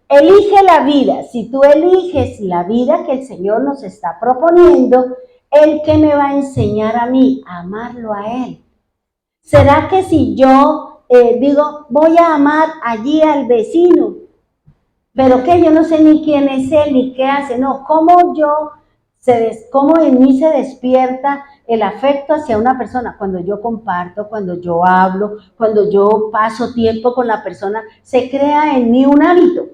Elige la vida. Si tú eliges la vida que el Señor nos está proponiendo, ¿Él qué me va a enseñar a mí? A amarlo a Él. ¿Será que si yo digo, voy a amar allí al vecino, pero que yo no sé ni quién es él, ni qué hace? No, ¿cómo en mí se despierta el afecto hacia una persona? Cuando yo comparto, cuando yo hablo, cuando yo paso tiempo con la persona, se crea en mí un hábito.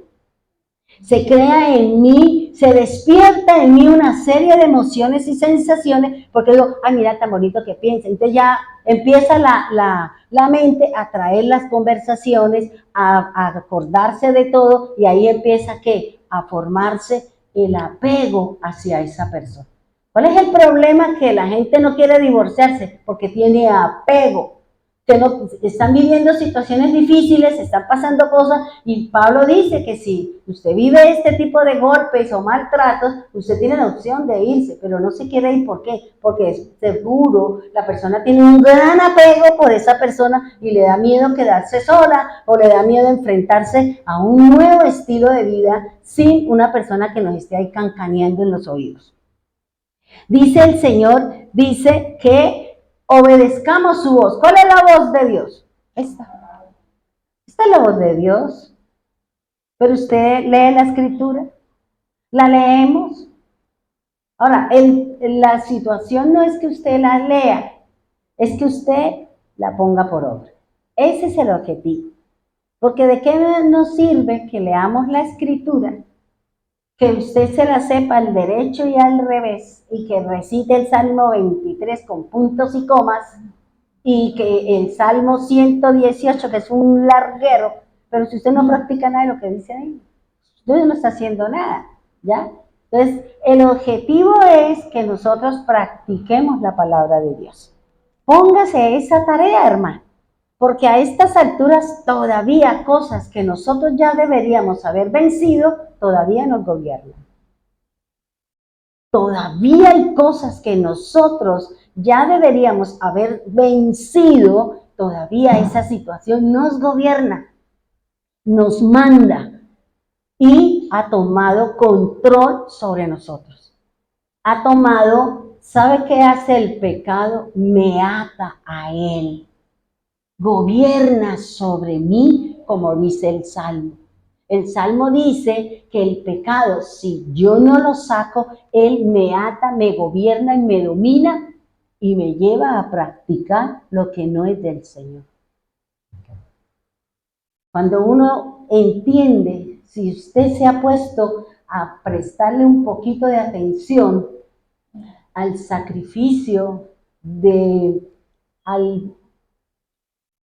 Se crea en mí, se despierta en mí una serie de emociones y sensaciones, porque digo, ay, mira tan bonito que piensa. Entonces ya empieza la mente a traer las conversaciones, a acordarse de todo, y ahí empieza ¿qué? A formarse el apego hacia esa persona. ¿Cuál es el problema? Que la gente no quiere divorciarse porque tiene apego. que no, están viviendo situaciones difíciles, están pasando cosas, y Pablo dice que si usted vive este tipo de golpes o maltratos, usted tiene la opción de irse, pero no se quiere ir. ¿Por qué? Porque es seguro, la persona tiene un gran apego por esa persona y le da miedo quedarse sola o le da miedo enfrentarse a un nuevo estilo de vida sin una persona que nos esté ahí cancaneando en los oídos. Dice el Señor, dice que obedezcamos su voz. ¿Cuál es la voz de Dios? Esta es la voz de Dios. Pero usted lee la escritura, la leemos. Ahora, la situación no es que usted la lea, es que usted la ponga por obra. Ese es el objetivo. Porque ¿de qué nos sirve que leamos la escritura, que usted se la sepa al derecho y al revés, y que recite el Salmo 23 con puntos y comas, y que el Salmo 118, que es un larguero, pero si usted no practica nada de lo que dice ahí, usted no está haciendo nada, ¿ya? Entonces, el objetivo es que nosotros practiquemos la palabra de Dios. Póngase esa tarea, hermano, porque a estas alturas todavía cosas que nosotros ya deberíamos haber vencido, todavía nos gobiernan. Todavía hay cosas que nosotros ya deberíamos haber vencido, todavía esa situación nos gobierna, nos manda y ha tomado control sobre nosotros. Ha tomado, ¿sabe qué hace el pecado? Me ata a él. Gobierna sobre mí, como dice el Salmo. El Salmo dice que el pecado, si yo no lo saco, él me ata, me gobierna y me domina y me lleva a practicar lo que no es del Señor. Cuando uno entiende, si usted se ha puesto a prestarle un poquito de atención al sacrificio,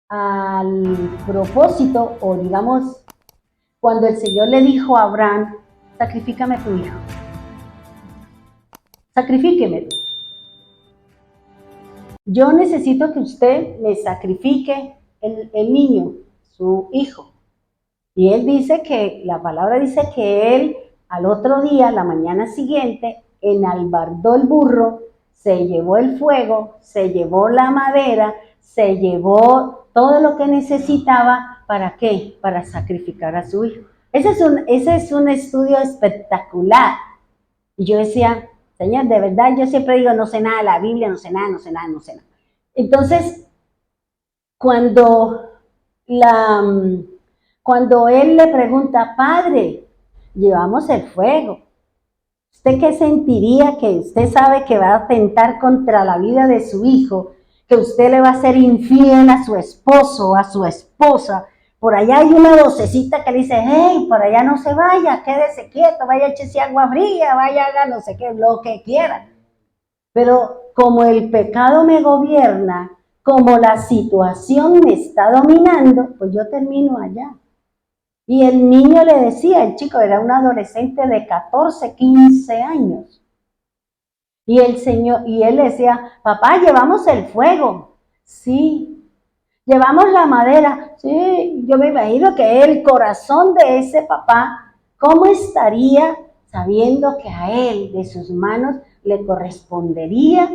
al propósito, o digamos, cuando el Señor le dijo a Abraham, sacrifícame tu hijo, sacrifíqueme. Yo necesito que usted me sacrifique el niño, su hijo. Y él dice que, la palabra dice que él al otro día, la mañana siguiente, enalbardó el burro, se llevó el fuego, se llevó la madera, se llevó todo lo que necesitaba. ¿Para qué? Para sacrificar a su hijo. Ese es un estudio espectacular. Y yo decía, Señor, de verdad, yo siempre digo, no sé nada de la Biblia, no sé nada. Entonces, cuando él le pregunta, Padre, llevamos el fuego, ¿usted qué sentiría que usted sabe que va a atentar contra la vida de su hijo, que usted le va a ser infiel a su esposo, a su esposa? Por allá hay una vocecita que le dice, hey, por allá no se vaya, quédese quieto, vaya, échese agua fría, vaya, haga no sé qué, lo que quiera. Pero como el pecado me gobierna, como la situación me está dominando, pues yo termino allá. Y el niño le decía, el chico era un adolescente de 14, 15 años. Y él le decía, papá, llevamos el fuego. Sí. Llevamos la madera. Sí. Yo me imagino que el corazón de ese papá, ¿cómo estaría sabiendo que a él, de sus manos, le correspondería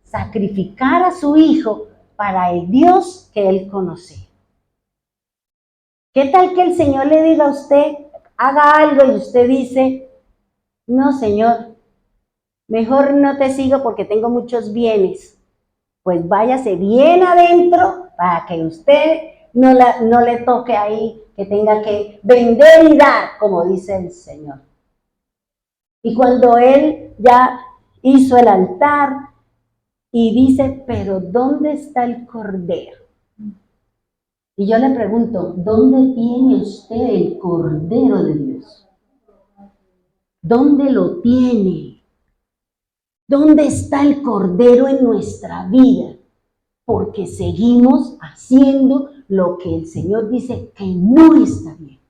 sacrificar a su hijo para el Dios que él conocía? ¿Qué tal que el Señor le diga a usted, haga algo, y usted dice, no, Señor, mejor no te sigo porque tengo muchos bienes? Pues váyase bien adentro para que usted no le toque ahí, que tenga que vender y dar, como dice el Señor. Y cuando él ya hizo el altar y dice, pero ¿dónde está el cordero? Y yo le pregunto, ¿dónde tiene usted el Cordero de Dios? ¿Dónde lo tiene? ¿Dónde está el Cordero en nuestra vida? Porque seguimos haciendo lo que el Señor dice que no está bien.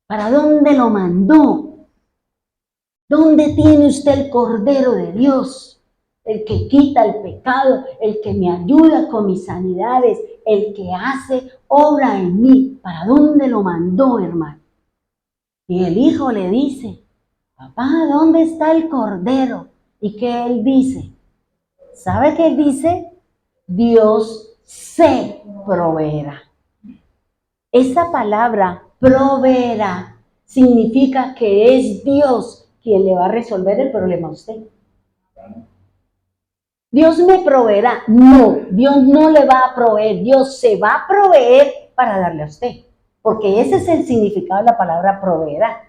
¿Para dónde lo mandó? ¿Dónde tiene usted el Cordero de Dios? el que quita el pecado, el que me ayuda con mis sanidades, el que hace obra en mí. ¿Para dónde lo mandó, hermano? Y el hijo le dice, papá, ¿dónde está el cordero? ¿Y qué él dice? ¿Sabe qué él dice? Dios se proveerá. Esa palabra, proveerá, significa que es Dios quien le va a resolver el problema a usted. Dios me proveerá. No, Dios no le va a proveer. Dios se va a proveer para darle a usted. Porque ese es el significado de la palabra proveerá.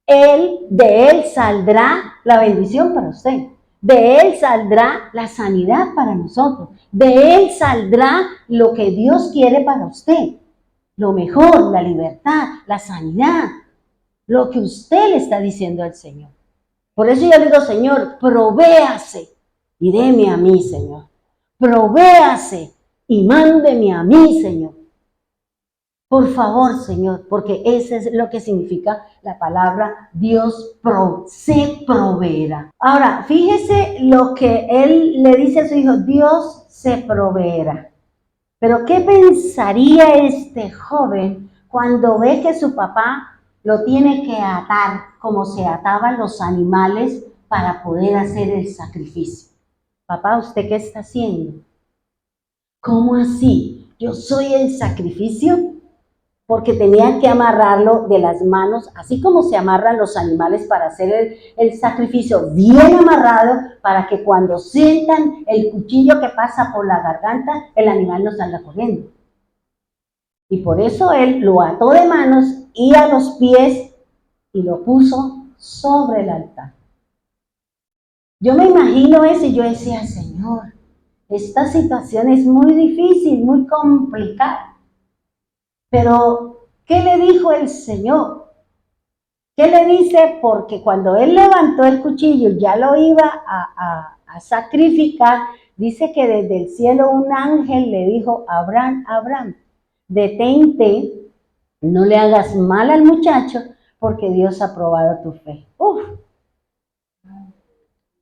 De Él saldrá la bendición para usted. De Él saldrá la sanidad para nosotros. De Él saldrá lo que Dios quiere para usted. Lo mejor, la libertad, la sanidad. Lo que usted le está diciendo al Señor. Por eso yo le digo, Señor, provéase y déme a mí, Señor. Provéase y mándeme a mí, Señor. Por favor, Señor, porque eso es lo que significa la palabra Dios se proveerá. Ahora, fíjese lo que él le dice a su hijo, Dios se proveerá. Pero ¿qué pensaría este joven cuando ve que su papá lo tiene que atar como se ataban los animales para poder hacer el sacrificio? Papá, ¿usted qué está haciendo? ¿Cómo así? ¿Yo soy el sacrificio? Porque tenía que amarrarlo de las manos, así como se amarran los animales para hacer el sacrificio, bien amarrado, para que cuando sientan el cuchillo que pasa por la garganta, el animal no salga corriendo. Y por eso él lo ató de manos y a los pies y lo puso sobre el altar. Yo me imagino eso y yo decía, Señor, esta situación es muy difícil, muy complicada. Pero, ¿qué le dijo el Señor? ¿Qué le dice? Porque cuando él levantó el cuchillo y ya lo iba a sacrificar, dice que desde el cielo un ángel le dijo, Abraham, Abraham, detente, no le hagas mal al muchacho, porque Dios ha probado tu fe. Uf.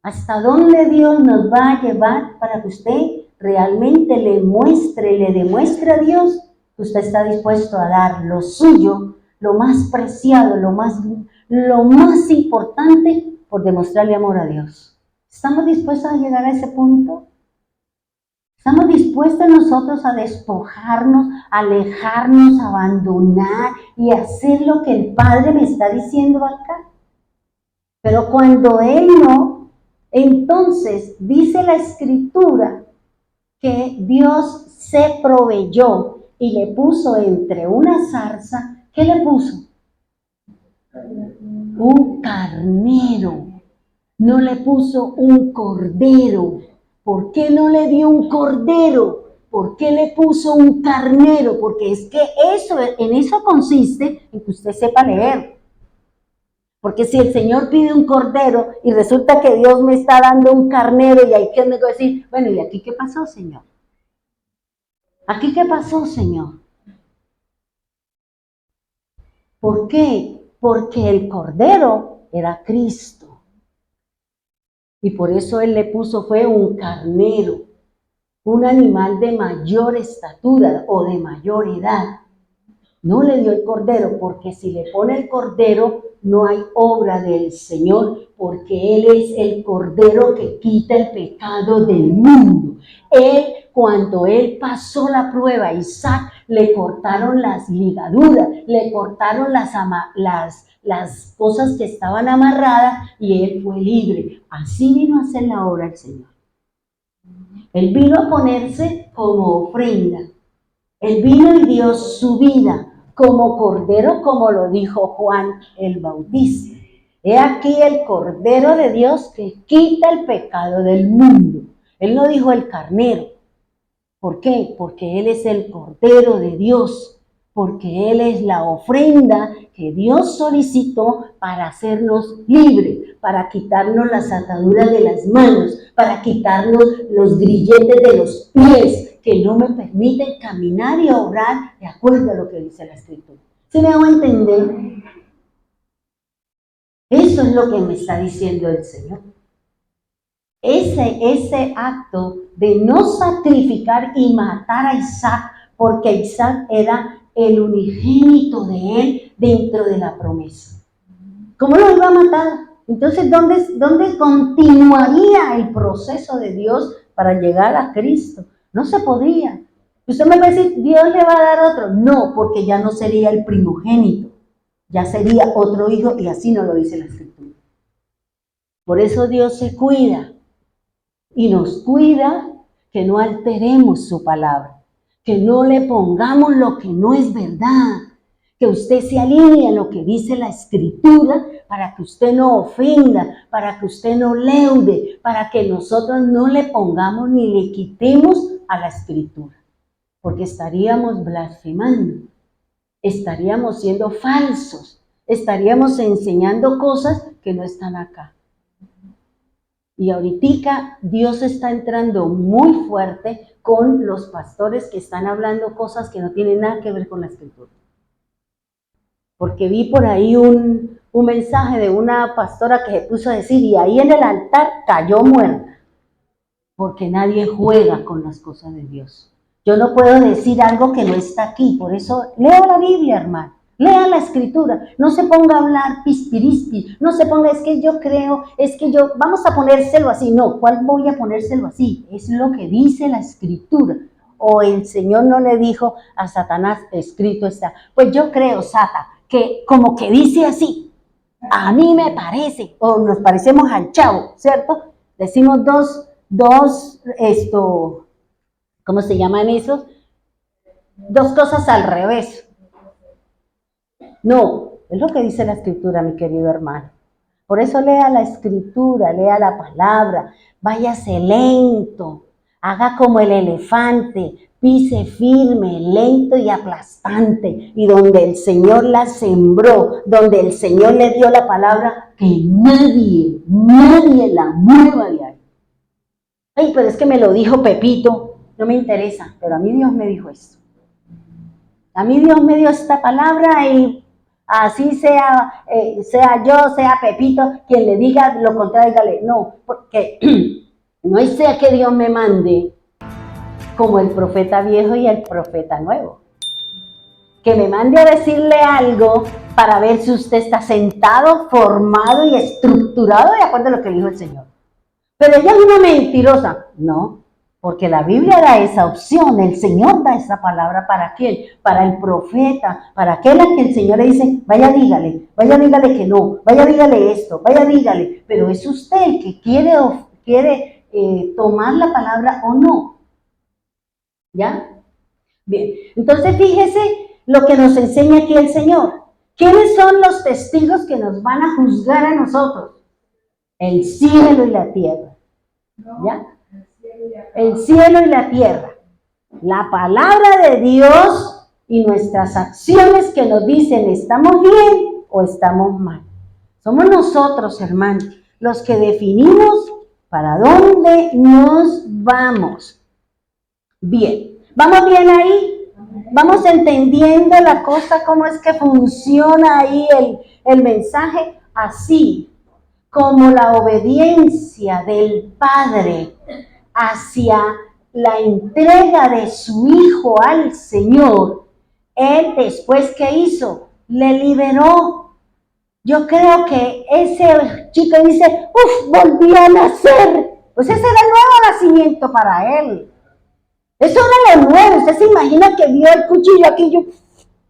¿Hasta dónde Dios nos va a llevar para que usted realmente le demuestre a Dios que usted está dispuesto a dar lo suyo, lo más preciado, lo más importante por demostrarle amor a Dios? ¿Estamos dispuestos a llegar a ese punto? ¿Estamos dispuestos nosotros a despojarnos, a alejarnos, a abandonar y hacer lo que el Padre me está diciendo acá? Pero cuando Él no, entonces dice la Escritura que Dios se proveyó y le puso entre una zarza, ¿qué le puso? Un carnero. No le puso un cordero. ¿Por qué no le dio un cordero? ¿Por qué le puso un carnero? Porque es que en eso consiste en que usted sepa leer. Porque si el Señor pide un cordero y resulta que Dios me está dando un carnero y hay que decir, bueno, ¿y aquí qué pasó, Señor? ¿Aquí qué pasó, Señor? ¿Por qué? Porque el cordero era Cristo. Y por eso Él le puso, fue un carnero, un animal de mayor estatura o de mayor edad. No le dio el cordero, porque si le pone el cordero, no hay obra del Señor, porque Él es el cordero que quita el pecado del mundo. Cuando Él pasó la prueba a Isaac, le cortaron las ligaduras, le cortaron las cosas que estaban amarradas y Él fue libre. Así vino a hacer la obra el Señor. Él vino a ponerse como ofrenda. Él vino y dio su vida como cordero, como lo dijo Juan el Bautista. He aquí el cordero de Dios que quita el pecado del mundo. Él no dijo el carnero. ¿Por qué? Porque Él es el cordero de Dios. Porque Él es la ofrenda que Dios solicitó para hacernos libres, para quitarnos las ataduras de las manos, para quitarnos los grilletes de los pies, que no me permiten caminar y obrar de acuerdo a lo que dice la Escritura. ¿Se me hago entender? Eso es lo que me está diciendo el Señor. ese acto de no sacrificar y matar a Isaac, porque Isaac era el unigénito de él dentro de la promesa. ¿Cómo lo iba a matar? Entonces, ¿dónde continuaría el proceso de Dios para llegar a Cristo? No se podría. Usted me va a decir, ¿Dios le va a dar otro? No, porque ya no sería el primogénito, ya sería otro hijo, y así no lo dice la Escritura. Por eso Dios se cuida y nos cuida que no alteremos su palabra, que no le pongamos lo que no es verdad, que usted se alinee a lo que dice la Escritura para que usted no ofenda, para que usted no leude, para que nosotros no le pongamos ni le quitemos a la Escritura, porque estaríamos blasfemando, estaríamos siendo falsos, estaríamos enseñando cosas que no están acá. Y ahorita Dios está entrando muy fuerte con los pastores que están hablando cosas que no tienen nada que ver con la Escritura. Porque vi por ahí un mensaje de una pastora que se puso a decir, y ahí en el altar cayó muerta, porque nadie juega con las cosas de Dios. Yo no puedo decir algo que no está aquí, por eso leo la Biblia, hermano. Lea la Escritura, no se ponga a hablar pispirispi, no se ponga, es que yo creo, es que yo, vamos a ponérselo así, no, ¿cuál voy a ponérselo así? Es lo que dice la Escritura. O el Señor no le dijo a Satanás, escrito está. Pues yo creo, Sata, que como que dice así, a mí me parece, o nos parecemos al Chavo, ¿cierto? Decimos ¿cómo se llaman esos? Dos cosas al revés. No, es lo que dice la Escritura, mi querido hermano. Por eso lea la Escritura, lea la palabra, váyase lento, haga como el elefante, pise firme, lento y aplastante, y donde el Señor la sembró, donde el Señor le dio la palabra, que nadie la mueva de ahí. Ay, pero es que me lo dijo Pepito, no me interesa, pero a mí Dios me dijo esto. A mí Dios me dio esta palabra y así sea yo, sea Pepito, quien le diga lo contrario, dígale, no, porque no sea que Dios me mande como el profeta viejo y el profeta nuevo. Que me mande a decirle algo para ver si usted está sentado, formado y estructurado de acuerdo a lo que dijo el Señor. Pero ella es una mentirosa. No, porque la Biblia da esa opción, el Señor da esa palabra ¿para quién? Para el profeta, para aquel a que el Señor le dice, vaya dígale que no, vaya dígale esto, vaya dígale, pero es usted el que quiere tomar la palabra o no. ¿Ya? Bien, entonces fíjese lo que nos enseña aquí el Señor. ¿Quiénes son los testigos que nos van a juzgar a nosotros? El cielo y la tierra. ¿Ya? El cielo y la tierra. La palabra de Dios y nuestras acciones que nos dicen estamos bien o estamos mal. Somos nosotros, hermanos, los que definimos para dónde nos vamos. Bien, ¿vamos bien ahí? Vamos entendiendo la cosa, cómo es que funciona ahí el mensaje, así como la obediencia del Padre hacia la entrega de su Hijo al Señor, Él después que hizo, le liberó. Yo creo que ese chico dice, volví a nacer. Pues ese era el nuevo nacimiento para él. Eso era lo nuevo. Usted se imagina que vio el cuchillo aquí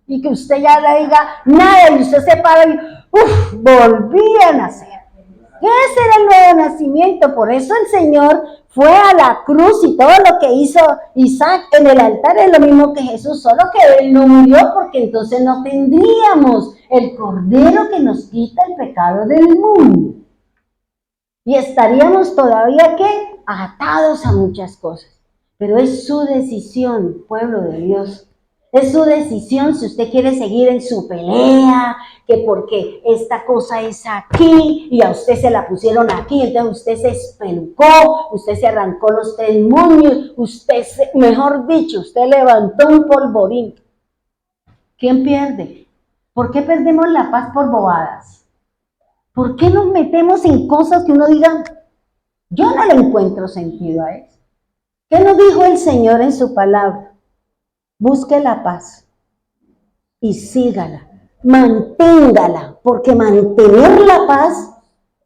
y que usted ya le diga nada y usted se para y volví a nacer. Ese era el nuevo nacimiento. Por eso el Señor fue a la cruz y todo lo que hizo Isaac en el altar es lo mismo que Jesús, solo que Él no murió porque entonces no tendríamos el Cordero que nos quita el pecado del mundo. Y estaríamos todavía, ¿qué? Atados a muchas cosas. Pero es su decisión, pueblo de Dios. Es su decisión si usted quiere seguir en su pelea, que porque esta cosa es aquí y a usted se la pusieron aquí, entonces usted se espelucó, usted se arrancó los 3 moños, mejor dicho, usted levantó un polvorín. ¿Quién pierde? ¿Por qué perdemos la paz por bobadas? ¿Por qué nos metemos en cosas que uno diga, Yo no le encuentro sentido a eso. ¿Qué nos dijo el Señor en su palabra? Busque la paz y sígala, manténgala, porque mantener la paz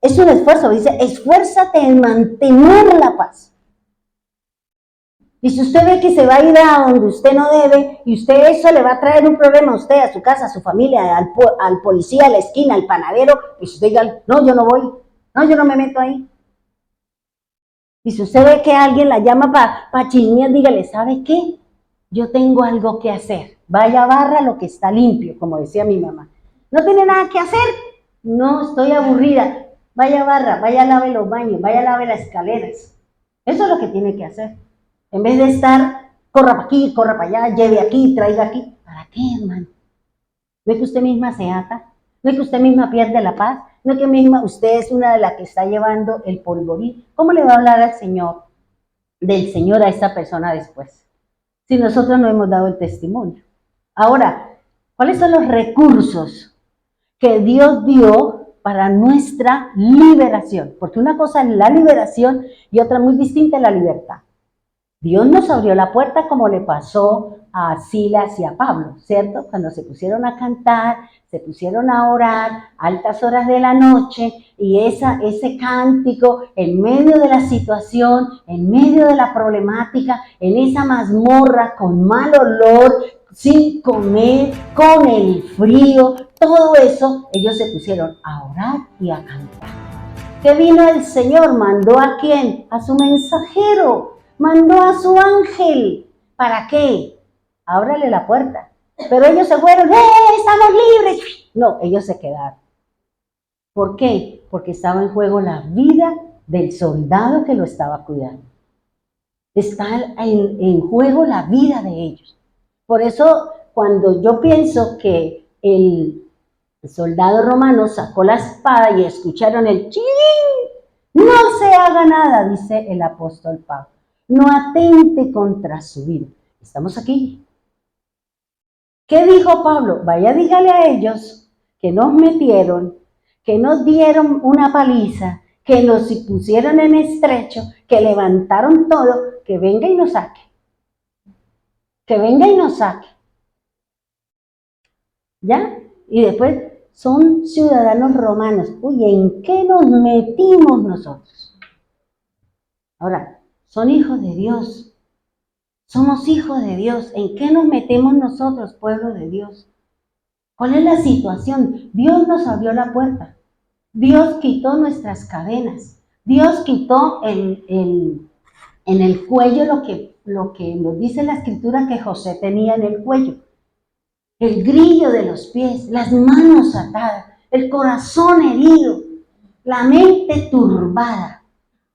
es un esfuerzo. Dice, esfuérzate en mantener la paz. Y si usted ve que se va a ir a donde usted no debe, y usted eso le va a traer un problema a usted, a su casa, a su familia, al policía, a la esquina, al panadero, y usted diga, no, yo no voy, no, yo no me meto ahí. Y si usted ve que alguien la llama para chismear, dígale, ¿sabe qué? Yo tengo algo que hacer. Vaya, barra lo que está limpio, como decía mi mamá. ¿No tiene nada que hacer? No, estoy aburrida. Vaya, barra, vaya, lave los baños, vaya, lave las escaleras. Eso es lo que tiene que hacer. En vez de estar, corra para aquí, corra para allá, lleve aquí, traiga aquí. ¿Para qué, hermano? ¿No es que usted misma se ata? ¿No es que usted misma pierde la paz? ¿No es que misma usted es una de las que está llevando el polvorín? ¿Cómo le va a hablar al Señor, del Señor a esta persona después? Si nosotros no hemos dado el testimonio. Ahora, ¿cuáles son los recursos que Dios dio para nuestra liberación? Porque una cosa es la liberación y otra muy distinta es la libertad. Dios nos abrió la puerta como le pasó a Silas y a Pablo, ¿cierto? Cuando se pusieron a cantar, se pusieron a orar a altas horas de la noche y ese cántico en medio de la situación, en medio de la problemática, en esa mazmorra con mal olor, sin comer, con el frío, todo eso, ellos se pusieron a orar y a cantar. ¿Qué vino el Señor? ¿Mandó a quién? A su mensajero. Mandó a su ángel. ¿Para qué? Ábrale la puerta. Pero ellos se fueron, estamos libres. No, ellos se quedaron. ¿Por qué? Porque estaba en juego la vida del soldado que lo estaba cuidando. Está en juego la vida de ellos. Por eso, cuando yo pienso que el soldado romano sacó la espada y escucharon el ching, no se haga nada, dice el apóstol Pablo. No atente contra su vida. Estamos aquí. ¿Qué dijo Pablo? Vaya, dígale a ellos que nos metieron, que nos dieron una paliza, que nos pusieron en estrecho, que levantaron todo, que venga y nos saque. Que venga y nos saque. ¿Ya? Y después son ciudadanos romanos. Uy, ¿en qué nos metimos nosotros? Ahora, son hijos de Dios. Somos hijos de Dios. ¿En qué nos metemos nosotros, pueblo de Dios? ¿Cuál es la situación? Dios nos abrió la puerta. Dios quitó nuestras cadenas. Dios quitó en el cuello lo que nos dice la escritura que José tenía en el cuello. El grillo de los pies, las manos atadas, el corazón herido, la mente turbada.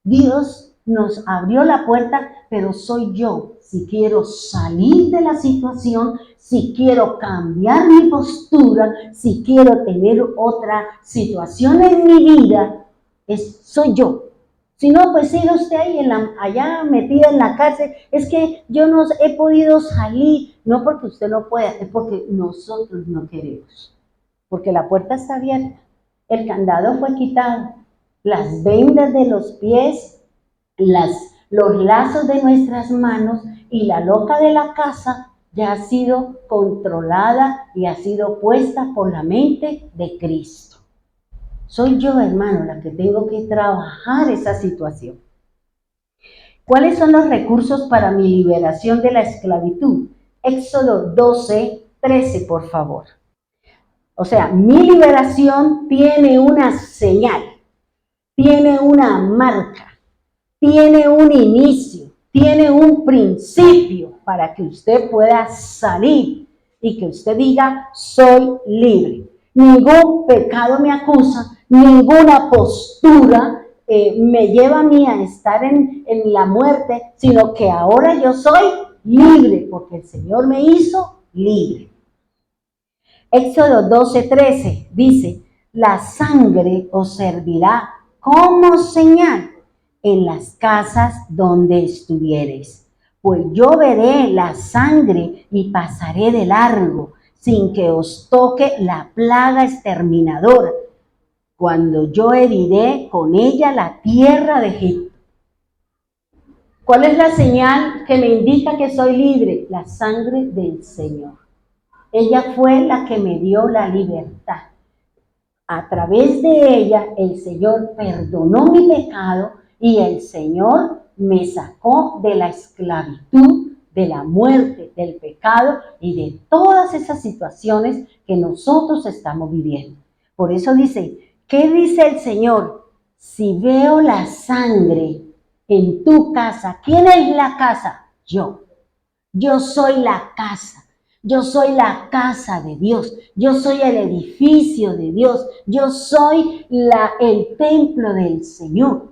Dios nos abrió la puerta, pero soy yo. Si quiero salir de la situación, si quiero cambiar mi postura, si quiero tener otra situación en mi vida, soy yo. Si no, pues siga usted ahí allá metida en la cárcel. Es que yo no he podido salir, no porque usted no pueda, es porque nosotros no queremos. Porque la puerta está abierta, el candado fue quitado, las vendas de los pies, los lazos de nuestras manos y la loca de la casa ya ha sido controlada y ha sido puesta por la mente de Cristo. Soy yo, hermano, la que tengo que trabajar esa situación. ¿Cuáles son los recursos para mi liberación de la esclavitud? Éxodo 12:13, por favor. O sea, mi liberación tiene una señal, tiene una marca, tiene un inicio, tiene un principio para que usted pueda salir y que usted diga, soy libre. Ningún pecado me acusa, ninguna postura me lleva a mí a estar en la muerte, sino que ahora yo soy libre porque el Señor me hizo libre. Éxodo 12:13 dice, la sangre os servirá como señal en las casas donde estuviereis, pues yo veré la sangre y pasaré de largo, sin que os toque la plaga exterminadora, cuando yo heriré con ella la tierra de Egipto. ¿Cuál es la señal que me indica que soy libre? La sangre del Señor. Ella fue la que me dio la libertad. A través de ella, el Señor perdonó mi pecado y el Señor me sacó de la esclavitud, de la muerte, del pecado y de todas esas situaciones que nosotros estamos viviendo. Por eso dice, ¿qué dice el Señor? Si veo la sangre en tu casa, ¿quién es la casa? Yo. Yo soy la casa. Yo soy la casa de Dios. Yo soy el edificio de Dios. Yo soy el templo del Señor.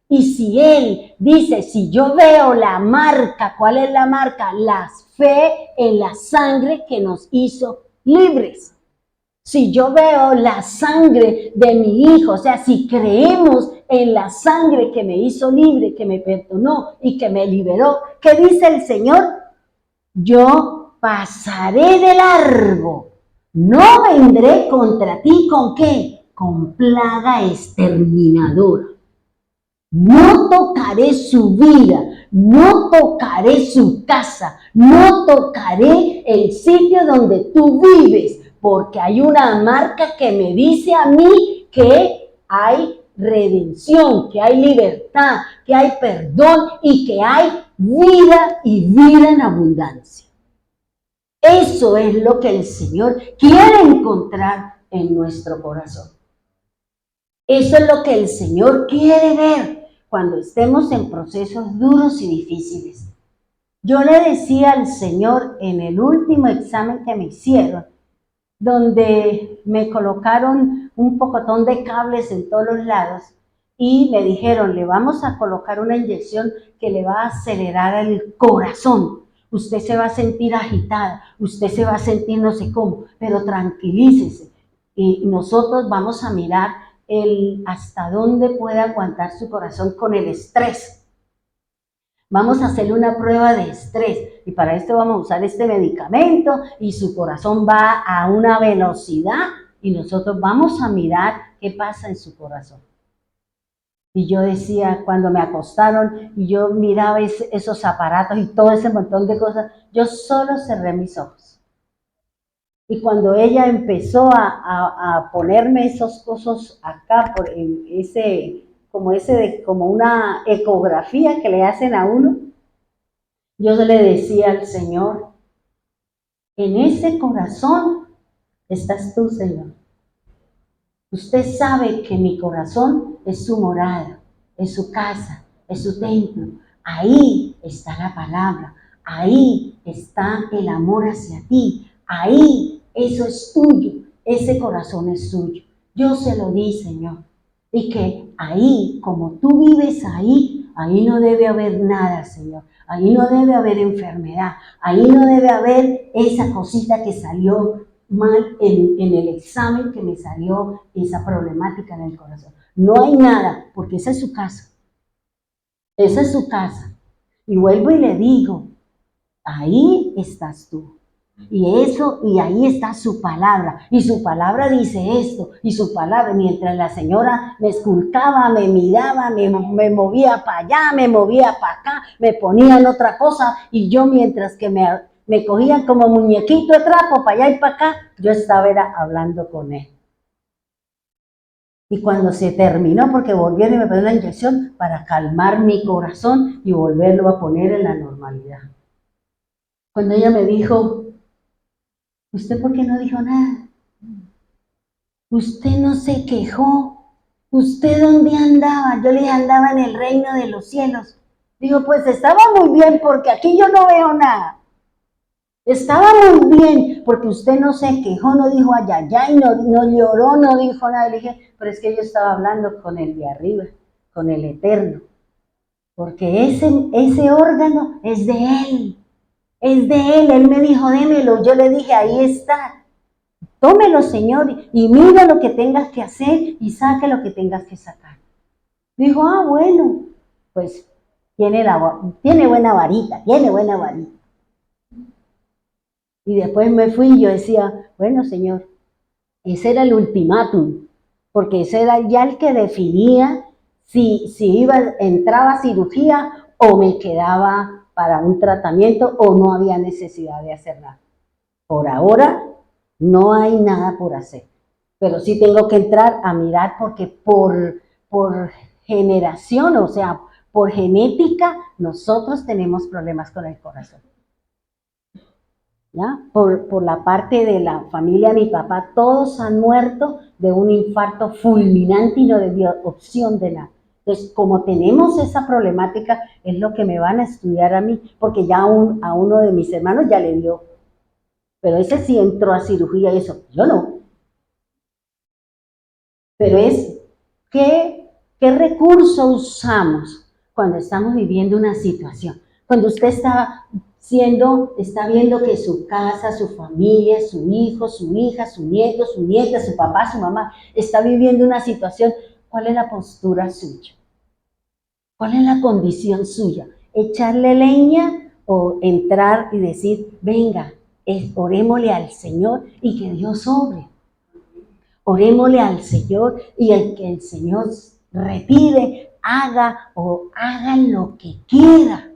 Y si Él dice, si yo veo la marca, ¿cuál es la marca? La fe en la sangre que nos hizo libres. Si yo veo la sangre de mi hijo, o sea, si creemos en la sangre que me hizo libre, que me perdonó y que me liberó, ¿qué dice el Señor? Yo pasaré de largo, no vendré contra ti, ¿con qué? Con plaga exterminadora. No tocaré su vida, no tocaré su casa, no tocaré el sitio donde tú vives, porque hay una marca que me dice a mí que hay redención, que hay libertad, que hay perdón y que hay vida y vida en abundancia. Eso es lo que el Señor quiere encontrar en nuestro corazón. Eso es lo que el Señor quiere ver cuando estemos en procesos duros y difíciles. Yo le decía al Señor en el último examen que me hicieron, donde me colocaron un pocotón de cables en todos los lados y me dijeron, le vamos a colocar una inyección que le va a acelerar el corazón. Usted se va a sentir agitada, usted se va a sentir no sé cómo, pero tranquilícese. Y nosotros vamos a mirar hasta dónde puede aguantar su corazón con el estrés. Vamos a hacerle una prueba de estrés y para esto vamos a usar este medicamento y su corazón va a una velocidad y nosotros vamos a mirar qué pasa en su corazón. Y yo decía, cuando me acostaron y yo miraba esos aparatos y todo ese montón de cosas, yo solo cerré mis ojos. Y cuando ella empezó a ponerme esos cosas acá, como una ecografía que le hacen a uno, yo le decía al Señor, en ese corazón estás tú, Señor. Usted sabe que mi corazón es su morada, es su casa, es su templo. Ahí está la palabra, ahí está el amor hacia ti, ahí eso es tuyo, ese corazón es suyo. Yo se lo di, Señor. Y que ahí, como tú vives ahí no debe haber nada, Señor. Ahí no debe haber enfermedad, ahí no debe haber esa cosita que salió mal en el examen, que me salió esa problemática en el corazón. No hay nada, porque esa es su casa. Esa es su casa. Y vuelvo y le digo, ahí estás tú. Y ahí está su palabra. Y su palabra dice esto. Y su palabra, mientras la señora me esculcaba, me miraba, me movía para allá, me movía para acá, me ponía en otra cosa. Y yo, mientras que me cogían como muñequito de trapo para allá y para acá, yo estaba hablando con él. Y cuando se terminó, porque volvieron y me pusieron la inyección para calmar mi corazón y volverlo a poner en la normalidad. Cuando ella me dijo, ¿usted por qué no dijo nada? Usted no se quejó. ¿Usted dónde andaba? Yo le dije, andaba en el reino de los cielos. Digo, pues estaba muy bien porque aquí yo no veo nada. Estaba muy bien porque usted no se quejó, no dijo ayayay, no lloró, no dijo nada. Le dije, pero es que yo estaba hablando con el de arriba, con el Eterno. Porque ese órgano es de Él. Es de Él me dijo, démelo, yo le dije, ahí está, tómelo, Señor, y mira lo que tengas que hacer y saque lo que tengas que sacar. Dijo, bueno, pues tiene buena varita, tiene buena varita. Y después me fui y yo decía, bueno, Señor, ese era el ultimátum, porque ese era ya el que definía si entraba a cirugía o me quedaba para un tratamiento o no había necesidad de hacer nada. Por ahora no hay nada por hacer, pero sí tengo que entrar a mirar porque por generación, o sea, por genética, nosotros tenemos problemas con el corazón. ¿Ya? Por la parte de la familia de mi papá, todos han muerto de un infarto fulminante y no le dio opción de nada. Entonces, como tenemos esa problemática, es lo que me van a estudiar a mí, porque ya a uno de mis hermanos ya le dio. Pero ese sí entró a cirugía y eso, yo no. Pero es, ¿qué recurso usamos cuando estamos viviendo una situación? Cuando usted está viendo que su casa, su familia, su hijo, su hija, su nieto, su nieta, su papá, su mamá, está viviendo una situación, ¿cuál es la postura suya? ¿Cuál es la condición suya? ¿Echarle leña o entrar y decir, venga, orémosle al Señor y que Dios obre? Orémosle al Señor y el que el Señor retire, haga o haga lo que quiera.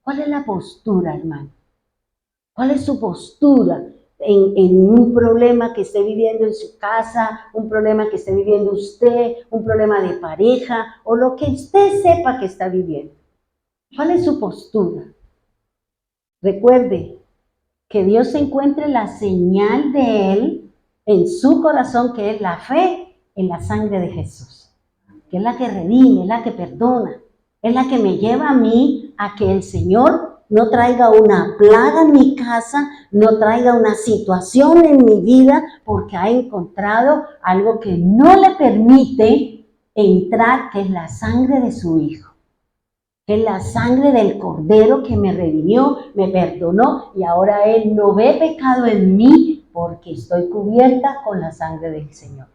¿Cuál es la postura, hermano? ¿Cuál es su postura en un problema que esté viviendo en su casa, un problema que esté viviendo usted, un problema de pareja o lo que usted sepa que está viviendo? ¿Cuál es su postura? Recuerde que Dios encuentre la señal de Él en su corazón, que es la fe en la sangre de Jesús, que es la que redime, es la que perdona, es la que me lleva a mí a que el Señor no traiga una plaga en mi casa, no traiga una situación en mi vida, porque ha encontrado algo que no le permite entrar, que es la sangre de su Hijo, que es la sangre del Cordero que me redimió, me perdonó y ahora Él no ve pecado en mí porque estoy cubierta con la sangre del Señor.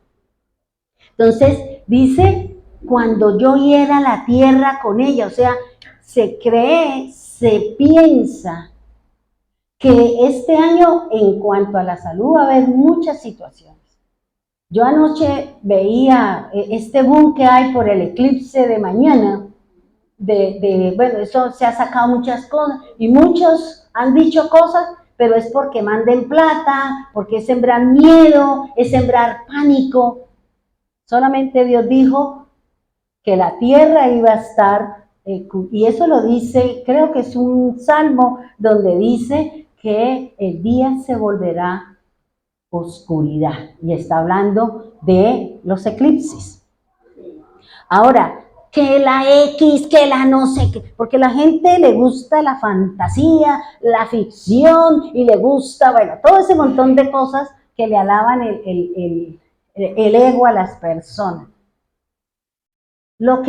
Entonces dice, cuando yo hiera la tierra con ella, o sea, se cree, se piensa que este año en cuanto a la salud va a haber muchas situaciones. Yo anoche veía este boom que hay por el eclipse de mañana, bueno, eso se ha sacado muchas cosas y muchos han dicho cosas, pero es porque manden plata, porque es sembrar miedo, es sembrar pánico. Solamente Dios dijo que la tierra iba a estar, y eso lo dice, creo que es un salmo donde dice que el día se volverá oscuridad, y está hablando de los eclipses. Ahora, que la X, que la no sé qué, porque a la gente le gusta la fantasía, la ficción, y le gusta, bueno, todo ese montón de cosas que le alaban el ego a las personas. Lo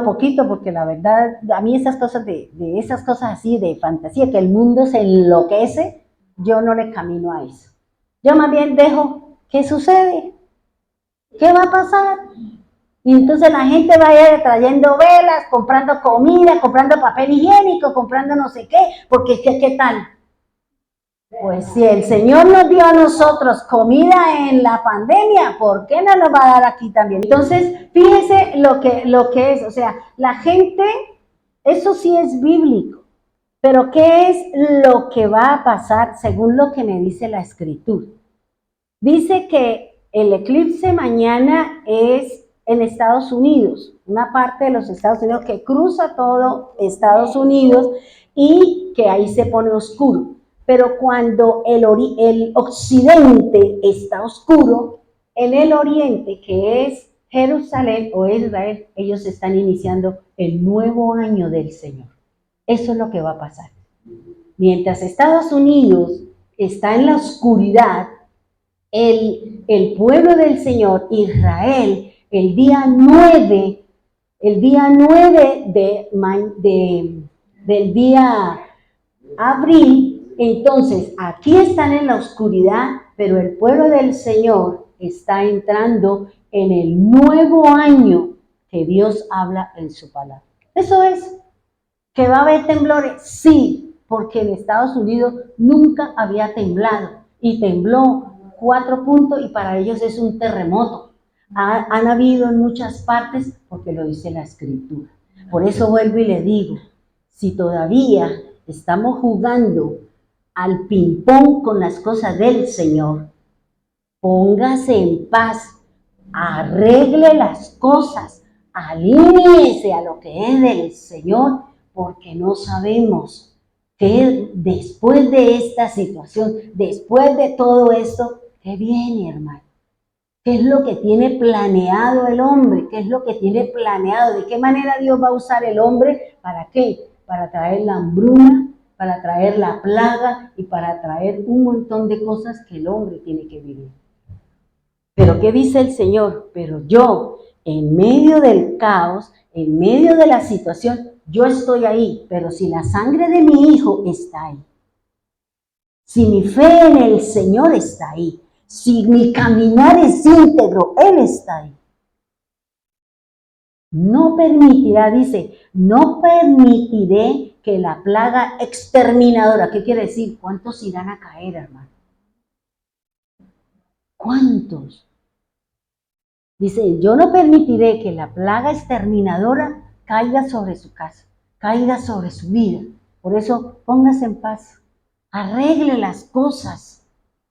poquito, porque la verdad, a mí esas cosas de esas cosas así de fantasía, que el mundo se enloquece, yo no le camino a eso. Yo más bien dejo, ¿qué sucede? ¿Qué va a pasar? Y entonces la gente va a ir trayendo velas, comprando comida, comprando papel higiénico, comprando no sé qué, porque ¿qué tal? Pues si el Señor nos dio a nosotros comida en la pandemia, ¿por qué no nos va a dar aquí también? Entonces, fíjese lo que es, o sea, la gente, eso sí es bíblico, pero ¿qué es lo que va a pasar según lo que me dice la Escritura? Dice que el eclipse mañana es en Estados Unidos, una parte de los Estados Unidos que cruza todo Estados Unidos y que ahí se pone oscuro. Pero cuando el occidente está oscuro, en el oriente, que es Jerusalén o Israel, ellos están iniciando el nuevo año del Señor. Eso es lo que va a pasar. Mientras Estados Unidos está en la oscuridad, el pueblo del Señor, Israel, el día 9 del día abril, entonces aquí están en la oscuridad, pero el pueblo del Señor está entrando en el nuevo año que Dios habla en su palabra. Eso es, que va a haber temblores, sí, porque en Estados Unidos nunca había temblado y tembló 4 puntos y para ellos es un terremoto. Han habido en muchas partes porque lo dice la Escritura. Por eso vuelvo y le digo, si todavía estamos jugando al ping-pong con las cosas del Señor, póngase en paz, arregle las cosas, alíñese a lo que es del Señor, porque no sabemos que después de esta situación, después de todo esto, ¿qué viene, hermano? ¿Qué es lo que tiene planeado el hombre? ¿Qué es lo que tiene planeado? ¿De qué manera Dios va a usar el hombre? ¿Para qué? Para traer la hambruna, para traer la plaga y para traer un montón de cosas que el hombre tiene que vivir. Pero ¿qué dice el Señor? Pero yo, en medio del caos, en medio de la situación, yo estoy ahí, pero si la sangre de mi hijo está ahí, si mi fe en el Señor está ahí, si mi caminar es íntegro, Él está ahí. No permitirá, dice, no permitiré que la plaga exterminadora, ¿qué quiere decir? ¿Cuántos irán a caer, hermano? ¿Cuántos? Dice, yo no permitiré que la plaga exterminadora caiga sobre su casa, caiga sobre su vida. Por eso, póngase en paz, arregle las cosas.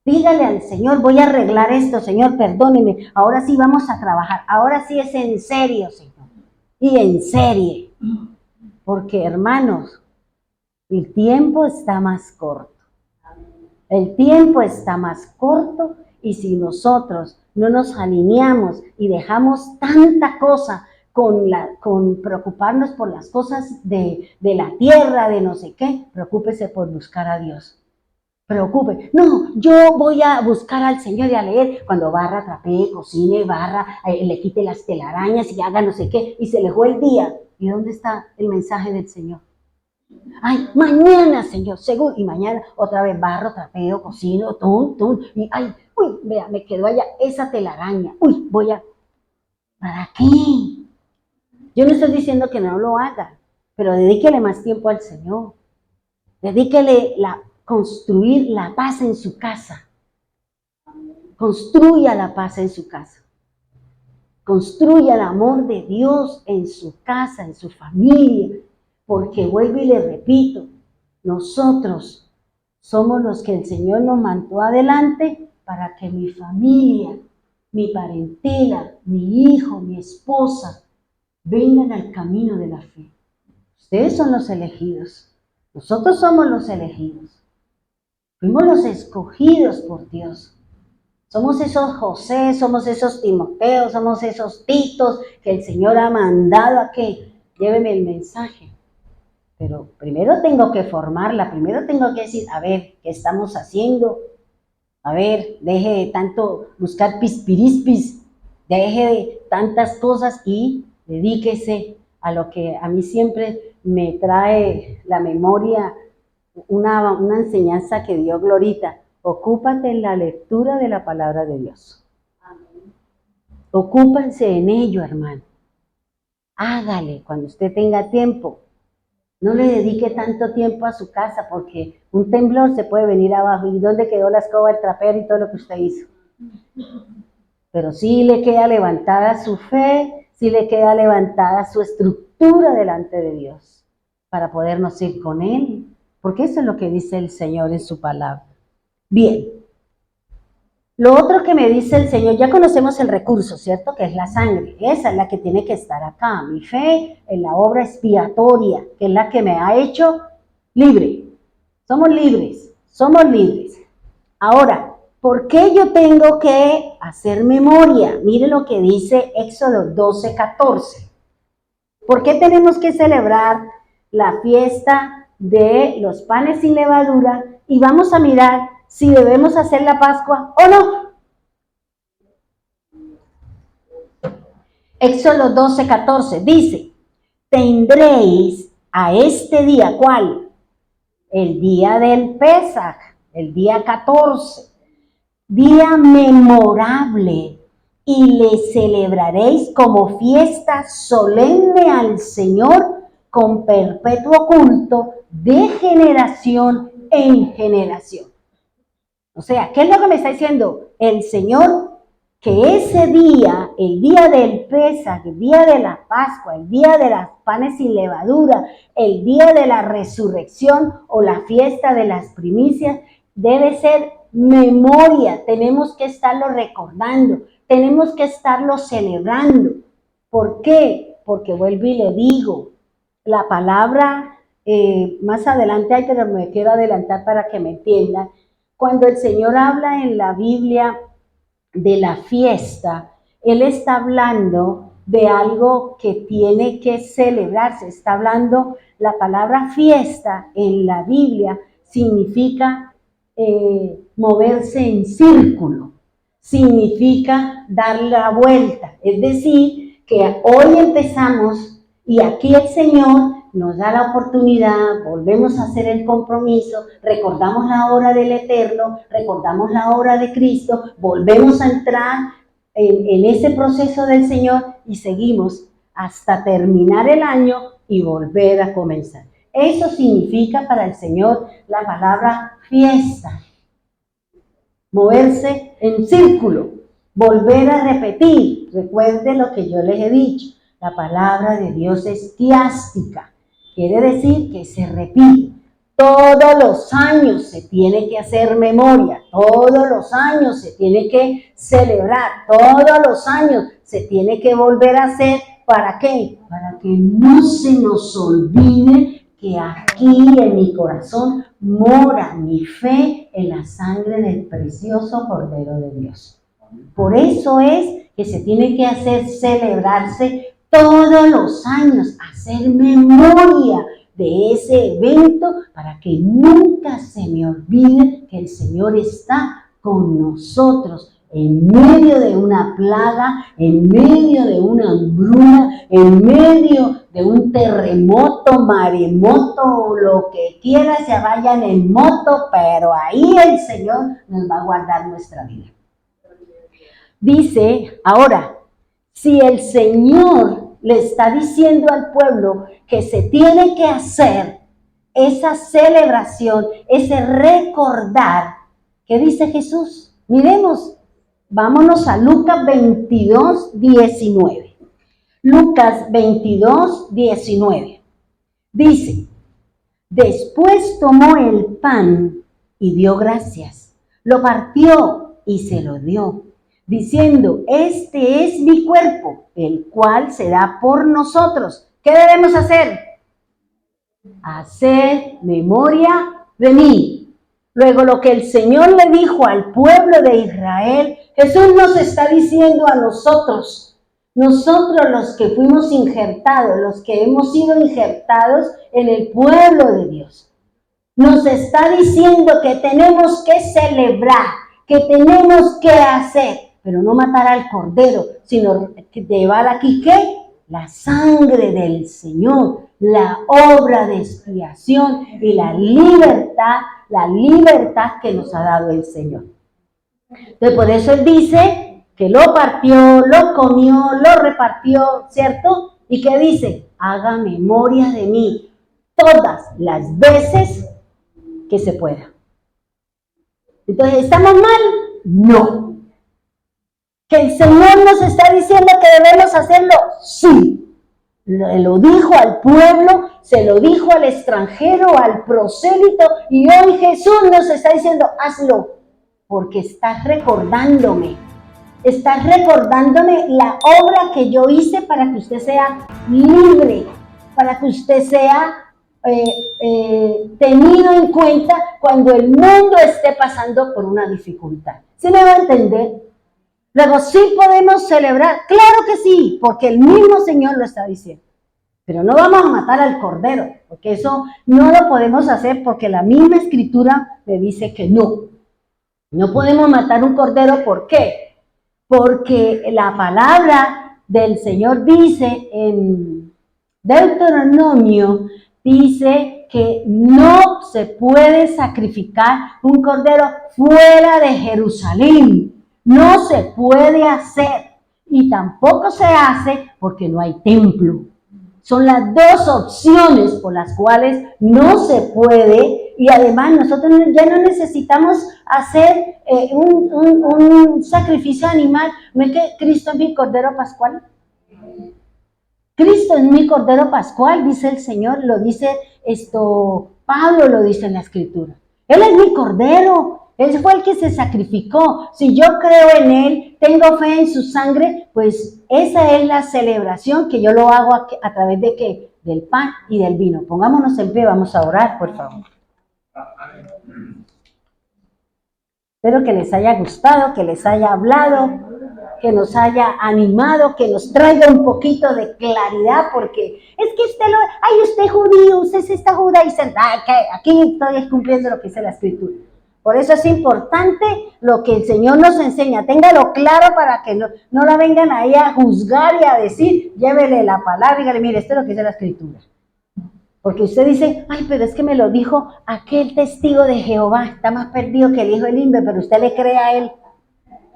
Dígale al Señor, voy a arreglar esto, Señor, perdóneme. Ahora sí vamos a trabajar, ahora sí es en serio, Señor. Y en serie. Porque, hermanos, el tiempo está más corto. El tiempo está más corto y si nosotros no nos alineamos y dejamos tanta cosa con preocuparnos por las cosas de la tierra, de no sé qué, preocúpese por buscar a Dios. Preocupe. No, yo voy a buscar al Señor y a leer. Cuando barra, trapee, cocine, barra, le quite las telarañas y haga no sé qué, y se le fue el día. ¿Y dónde está el mensaje del Señor? Ay, mañana, Señor, seguro. Y mañana otra vez barro, trapeo, cocino, y ay, uy, vea, me quedó allá esa telaraña. Uy, voy a... ¿Para qué? Yo no estoy diciendo que no lo haga, pero dedíquele más tiempo al Señor. Dedíquele construir la paz en su casa. Construya la paz en su casa. Construya el amor de Dios en su casa, en su familia. Porque vuelvo y le repito, nosotros somos los que el Señor nos mandó adelante para que mi familia, mi parentela, mi hijo, mi esposa, vengan al camino de la fe. Ustedes son los elegidos. Nosotros somos los elegidos. Fuimos los escogidos por Dios. Somos esos José, somos esos Timoteos, somos esos Titos que el Señor ha mandado a que lléveme el mensaje. Pero primero tengo que formarla, primero tengo que decir, a ver, ¿qué estamos haciendo? A ver, deje de tanto buscar pispirispis, deje de tantas cosas y dedíquese a lo que a mí siempre me trae la memoria, una enseñanza que dio Glorita. Ocúpate en la lectura de la palabra de Dios. Ocúpense en ello, hermano. Hágale cuando usted tenga tiempo. No le dedique tanto tiempo a su casa porque un temblor se puede venir abajo. ¿Y dónde quedó la escoba, el trapero y todo lo que usted hizo? Pero sí le queda levantada su fe, sí le queda levantada su estructura delante de Dios para podernos ir con Él. Porque eso es lo que dice el Señor en su palabra. Bien. Lo otro que me dice el Señor, ya conocemos el recurso, ¿cierto? Que es la sangre. Esa es la que tiene que estar acá. Mi fe en la obra expiatoria, que es la que me ha hecho libre. Somos libres, somos libres. Ahora, ¿por qué yo tengo que hacer memoria? Mire lo que dice Éxodo 12:14. ¿Por qué tenemos que celebrar la fiesta de los panes sin levadura? Y vamos a mirar si debemos hacer la Pascua o no. Éxodo 12:14 dice, tendréis a este día, ¿cuál? El día del Pesaj, el día 14, día memorable, y le celebraréis como fiesta solemne al Señor con perpetuo culto de generación en generación. O sea, ¿qué es lo que me está diciendo? El Señor, que ese día, el día del Pesaj, el día de la Pascua, el día de las panes sin levadura, el día de la resurrección o la fiesta de las primicias, debe ser memoria. Tenemos que estarlo recordando, tenemos que estarlo celebrando. ¿Por qué? Porque vuelvo y le digo, la palabra, más adelante hay, pero me quiero adelantar para que me entiendan. Cuando el Señor habla en la Biblia de la fiesta, Él está hablando de algo que tiene que celebrarse. Está hablando, la palabra fiesta en la Biblia significa moverse en círculo, significa dar la vuelta. Es decir, que hoy empezamos y aquí el Señor nos da la oportunidad, volvemos a hacer el compromiso, recordamos la obra del Eterno, recordamos la obra de Cristo, volvemos a entrar en ese proceso del Señor y seguimos hasta terminar el año y volver a comenzar. Eso significa para el Señor la palabra fiesta. Moverse en círculo, volver a repetir. Recuerde lo que yo les he dicho, la palabra de Dios es tiástica. Quiere decir que se repite. Todos los años se tiene que hacer memoria, todos los años se tiene que celebrar, todos los años se tiene que volver a hacer. ¿Para qué? Para que no se nos olvide que aquí en mi corazón mora mi fe en la sangre del precioso Cordero de Dios. Por eso es que se tiene que hacer celebrarse todos los años, hacer memoria de ese evento para que nunca se me olvide que el Señor está con nosotros en medio de una plaga, en medio de una hambruna, en medio de un terremoto, maremoto, lo que quiera se vayan en moto, pero ahí el Señor nos va a guardar nuestra vida. Dice, ahora, si el Señor le está diciendo al pueblo que se tiene que hacer esa celebración, ese recordar, ¿qué dice Jesús? Miremos, vámonos a Lucas 22, 19. Lucas 22, 19. Dice, después tomó el pan y dio gracias, lo partió y se lo dio, diciendo, este es mi cuerpo, el cual se da por nosotros. ¿Qué debemos hacer? Hacer memoria de mí. Luego, lo que el Señor le dijo al pueblo de Israel, Jesús nos está diciendo a nosotros los que fuimos injertados, los que hemos sido injertados en el pueblo de Dios. Nos está diciendo que tenemos que celebrar, que tenemos que hacer, pero no matar al cordero, sino llevar aquí, ¿qué? La sangre del Señor, la obra de expiación y la libertad que nos ha dado el Señor. Entonces, por eso Él dice que lo partió, lo comió, lo repartió, ¿cierto? ¿Y qué dice? Haga memoria de mí todas las veces que se pueda. Entonces, ¿estamos mal? No. ¿Que el Señor nos está diciendo que debemos hacerlo? Sí. Lo dijo al pueblo, se lo dijo al extranjero, al prosélito, y hoy Jesús nos está diciendo, hazlo, porque estás recordándome la obra que yo hice para que usted sea libre, para que usted sea tenido en cuenta cuando el mundo esté pasando por una dificultad. ¿Sí me va a entender? Luego, ¿sí podemos celebrar? Claro que sí, porque el mismo Señor lo está diciendo. Pero no vamos a matar al cordero, porque eso no lo podemos hacer, porque la misma Escritura me dice que no. No podemos matar un cordero, ¿por qué? Porque la palabra del Señor dice en Deuteronomio, dice que no se puede sacrificar un cordero fuera de Jerusalén. No se puede hacer y tampoco se hace porque no hay templo. Son las dos opciones por las cuales no se puede, y además nosotros ya no necesitamos hacer un sacrificio animal. ¿No es que Cristo es mi Cordero Pascual? Cristo es mi Cordero Pascual, dice el Señor, lo dice Pablo lo dice en la Escritura. Él es mi Cordero, Él fue el que se sacrificó. Si yo creo en Él, tengo fe en su sangre, pues esa es la celebración que yo lo hago a través de ¿qué? Del pan y del vino. Pongámonos en pie, vamos a orar, por favor. Espero que les haya gustado, que les haya hablado, que nos haya animado, que nos traiga un poquito de claridad, porque es que usted es judío, usted se está judaizando. Aquí estoy cumpliendo lo que dice la Escritura. Por eso es importante lo que el Señor nos enseña. Téngalo claro para que no la vengan ahí a juzgar y a decir, llévele la palabra y dígale, mire, esto es lo que dice la Escritura. Porque usted dice, ay, pero es que me lo dijo aquel testigo de Jehová, está más perdido que el hijo del Imbe, pero usted le cree a él.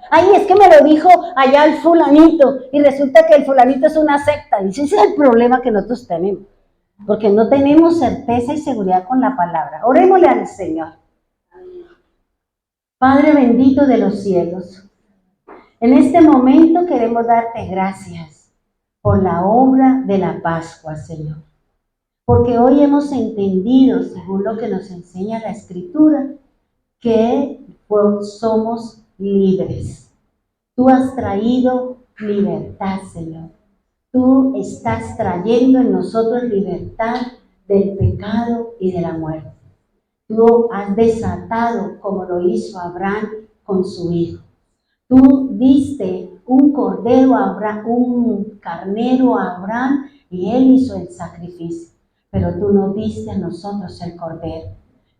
Ay, es que me lo dijo allá el fulanito, y resulta que el fulanito es una secta. Y ese es el problema que nosotros tenemos, porque no tenemos certeza y seguridad con la palabra. Orémosle al Señor. Padre bendito de los cielos, en este momento queremos darte gracias por la obra de la Pascua, Señor. Porque hoy hemos entendido, según lo que nos enseña la Escritura, que somos libres. Tú has traído libertad, Señor. Tú estás trayendo en nosotros libertad del pecado y de la muerte. Tú has desatado, como lo hizo Abraham con su hijo. Tú diste un cordero a Abraham, un carnero a Abraham, y él hizo el sacrificio. Pero tú nos diste a nosotros el cordero.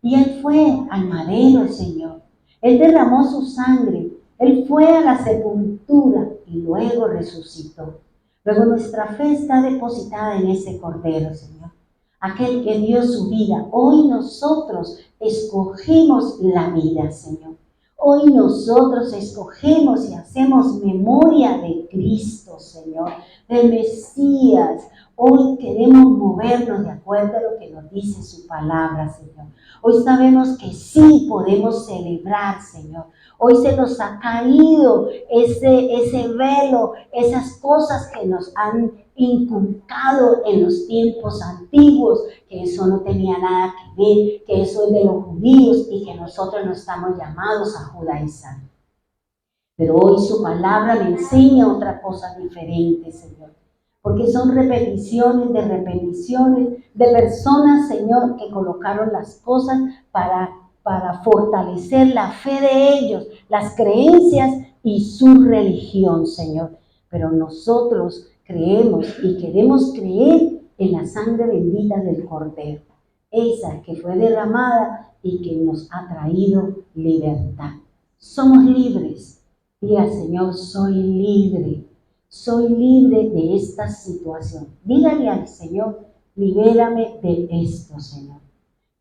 Y él fue al madero, Señor. Él derramó su sangre. Él fue a la sepultura y luego resucitó. Luego nuestra fe está depositada en ese cordero, Señor. Aquel que dio su vida. Hoy nosotros escogemos la vida, Señor. Hoy nosotros escogemos y hacemos memoria de Cristo, Señor, del Mesías. Hoy queremos movernos de acuerdo a lo que nos dice su palabra, Señor. Hoy sabemos que sí podemos celebrar, Señor. Hoy se nos ha caído ese velo, esas cosas que nos han inculcado en los tiempos antiguos, que eso no tenía nada que ver, que eso es de los judíos y que nosotros no estamos llamados a judaizar. Pero hoy su palabra me enseña otra cosa diferente, Señor. Porque son repeticiones de personas, Señor, que colocaron las cosas para fortalecer la fe de ellos, las creencias y su religión, Señor. Pero nosotros creemos y queremos creer en la sangre bendita del Cordero, esa que fue derramada y que nos ha traído libertad. Somos libres. Diga, Señor, soy libre de esta situación. Dígale al Señor, libérame de esto, Señor.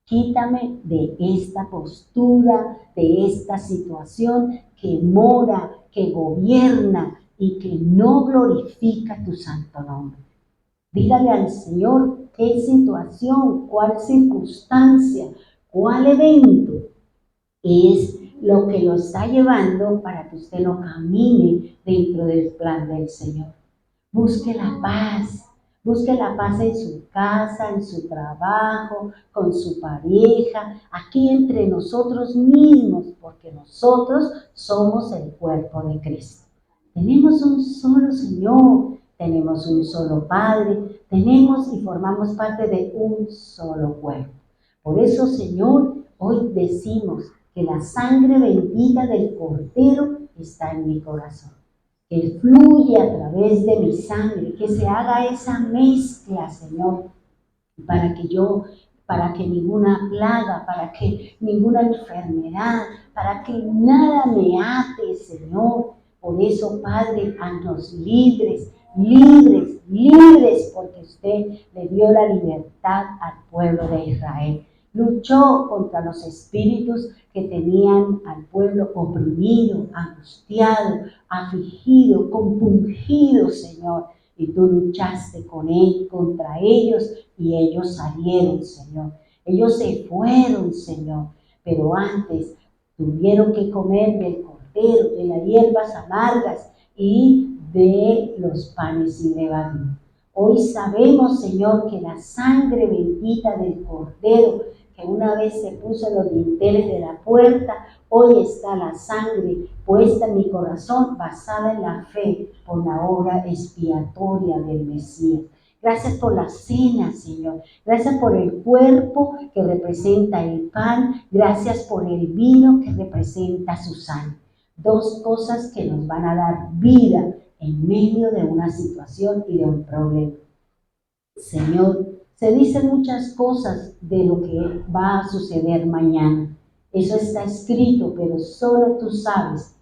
Quítame de esta postura, de esta situación que mora, que gobierna y que no glorifica tu santo nombre. Dígale al Señor qué situación, cuál circunstancia, cuál evento es lo que lo está llevando para que usted no camine dentro del plan del Señor. Busque la paz en su casa, en su trabajo, con su pareja, aquí entre nosotros mismos, porque nosotros somos el cuerpo de Cristo. Tenemos un solo Señor, tenemos un solo Padre, tenemos y formamos parte de un solo cuerpo. Por eso, Señor, hoy decimos que la sangre bendita del Cordero está en mi corazón. Que fluye a través de mi sangre, que se haga esa mezcla, Señor, para que ninguna plaga, para que ninguna enfermedad, para que nada me ate, Señor. Por eso, Padre, haznos libres, porque usted le dio la libertad al pueblo de Israel. Luchó contra los espíritus que tenían al pueblo oprimido, angustiado, afligido, compungido, Señor. y tú luchaste con él, contra ellos y ellos salieron, Señor. Ellos se fueron, Señor, pero antes tuvieron que comer del cordero, de las hierbas amargas y de los panes sin levadura. Hoy sabemos, Señor, que la sangre bendita del cordero que una vez se puso en los dinteles de la puerta, hoy está la sangre puesta en mi corazón basada en la fe por la obra expiatoria del Mesías. Gracias por la cena, Señor. Gracias por el cuerpo que representa el pan. Gracias por el vino que representa su sangre. Dos cosas que nos van a dar vida en medio de una situación y de un problema. Señor, se dicen muchas cosas de lo que va a suceder mañana. Eso está escrito, pero solo tú sabes,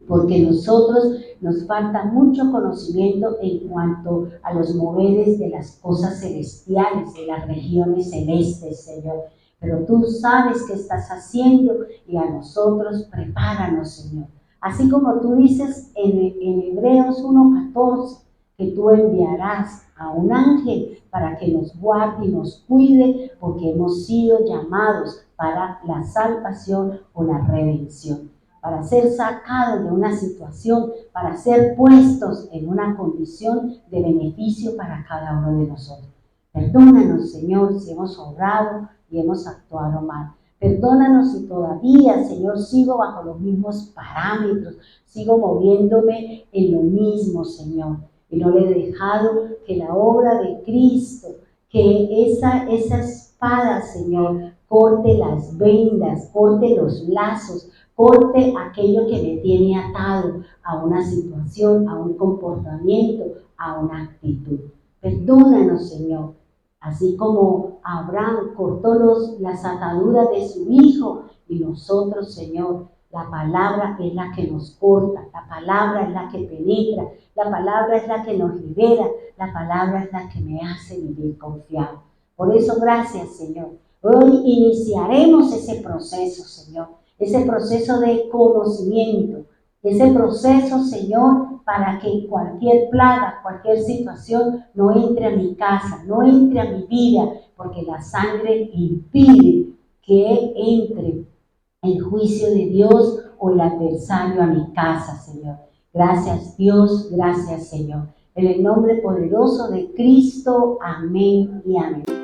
porque nosotros nos falta mucho conocimiento en cuanto a los moveres de las cosas celestiales, de las regiones celestes, Señor. Pero tú sabes qué estás haciendo y a nosotros prepáranos, Señor. Así como tú dices en Hebreos 1:14, que tú enviarás a un ángel para que nos guarde y nos cuide, porque hemos sido llamados para la salvación o la redención, para ser sacados de una situación, para ser puestos en una condición de beneficio para cada uno de nosotros. Perdónanos, Señor, si hemos obrado y hemos actuado mal. Perdónanos si todavía, Señor, sigo bajo los mismos parámetros, sigo moviéndome en lo mismo, Señor. Y no le he dejado que la obra de Cristo, que esa espada, Señor, corte las vendas, corte los lazos, corte aquello que me tiene atado a una situación, a un comportamiento, a una actitud. Perdónanos, Señor. Así como Abraham cortó las ataduras de su hijo, y nosotros, Señor, la palabra es la que nos corta, la palabra es la que penetra, la palabra es la que nos libera, la palabra es la que me hace vivir confiado. Por eso, gracias, Señor. Hoy iniciaremos ese proceso, Señor, ese proceso de conocimiento, ese proceso, Señor, para que cualquier plaga, cualquier situación no entre a mi casa, no entre a mi vida, porque la sangre impide que entre el juicio de Dios o el adversario a mi casa, Señor. Gracias, Dios, gracias, Señor. En el nombre poderoso de Cristo, amén y amén.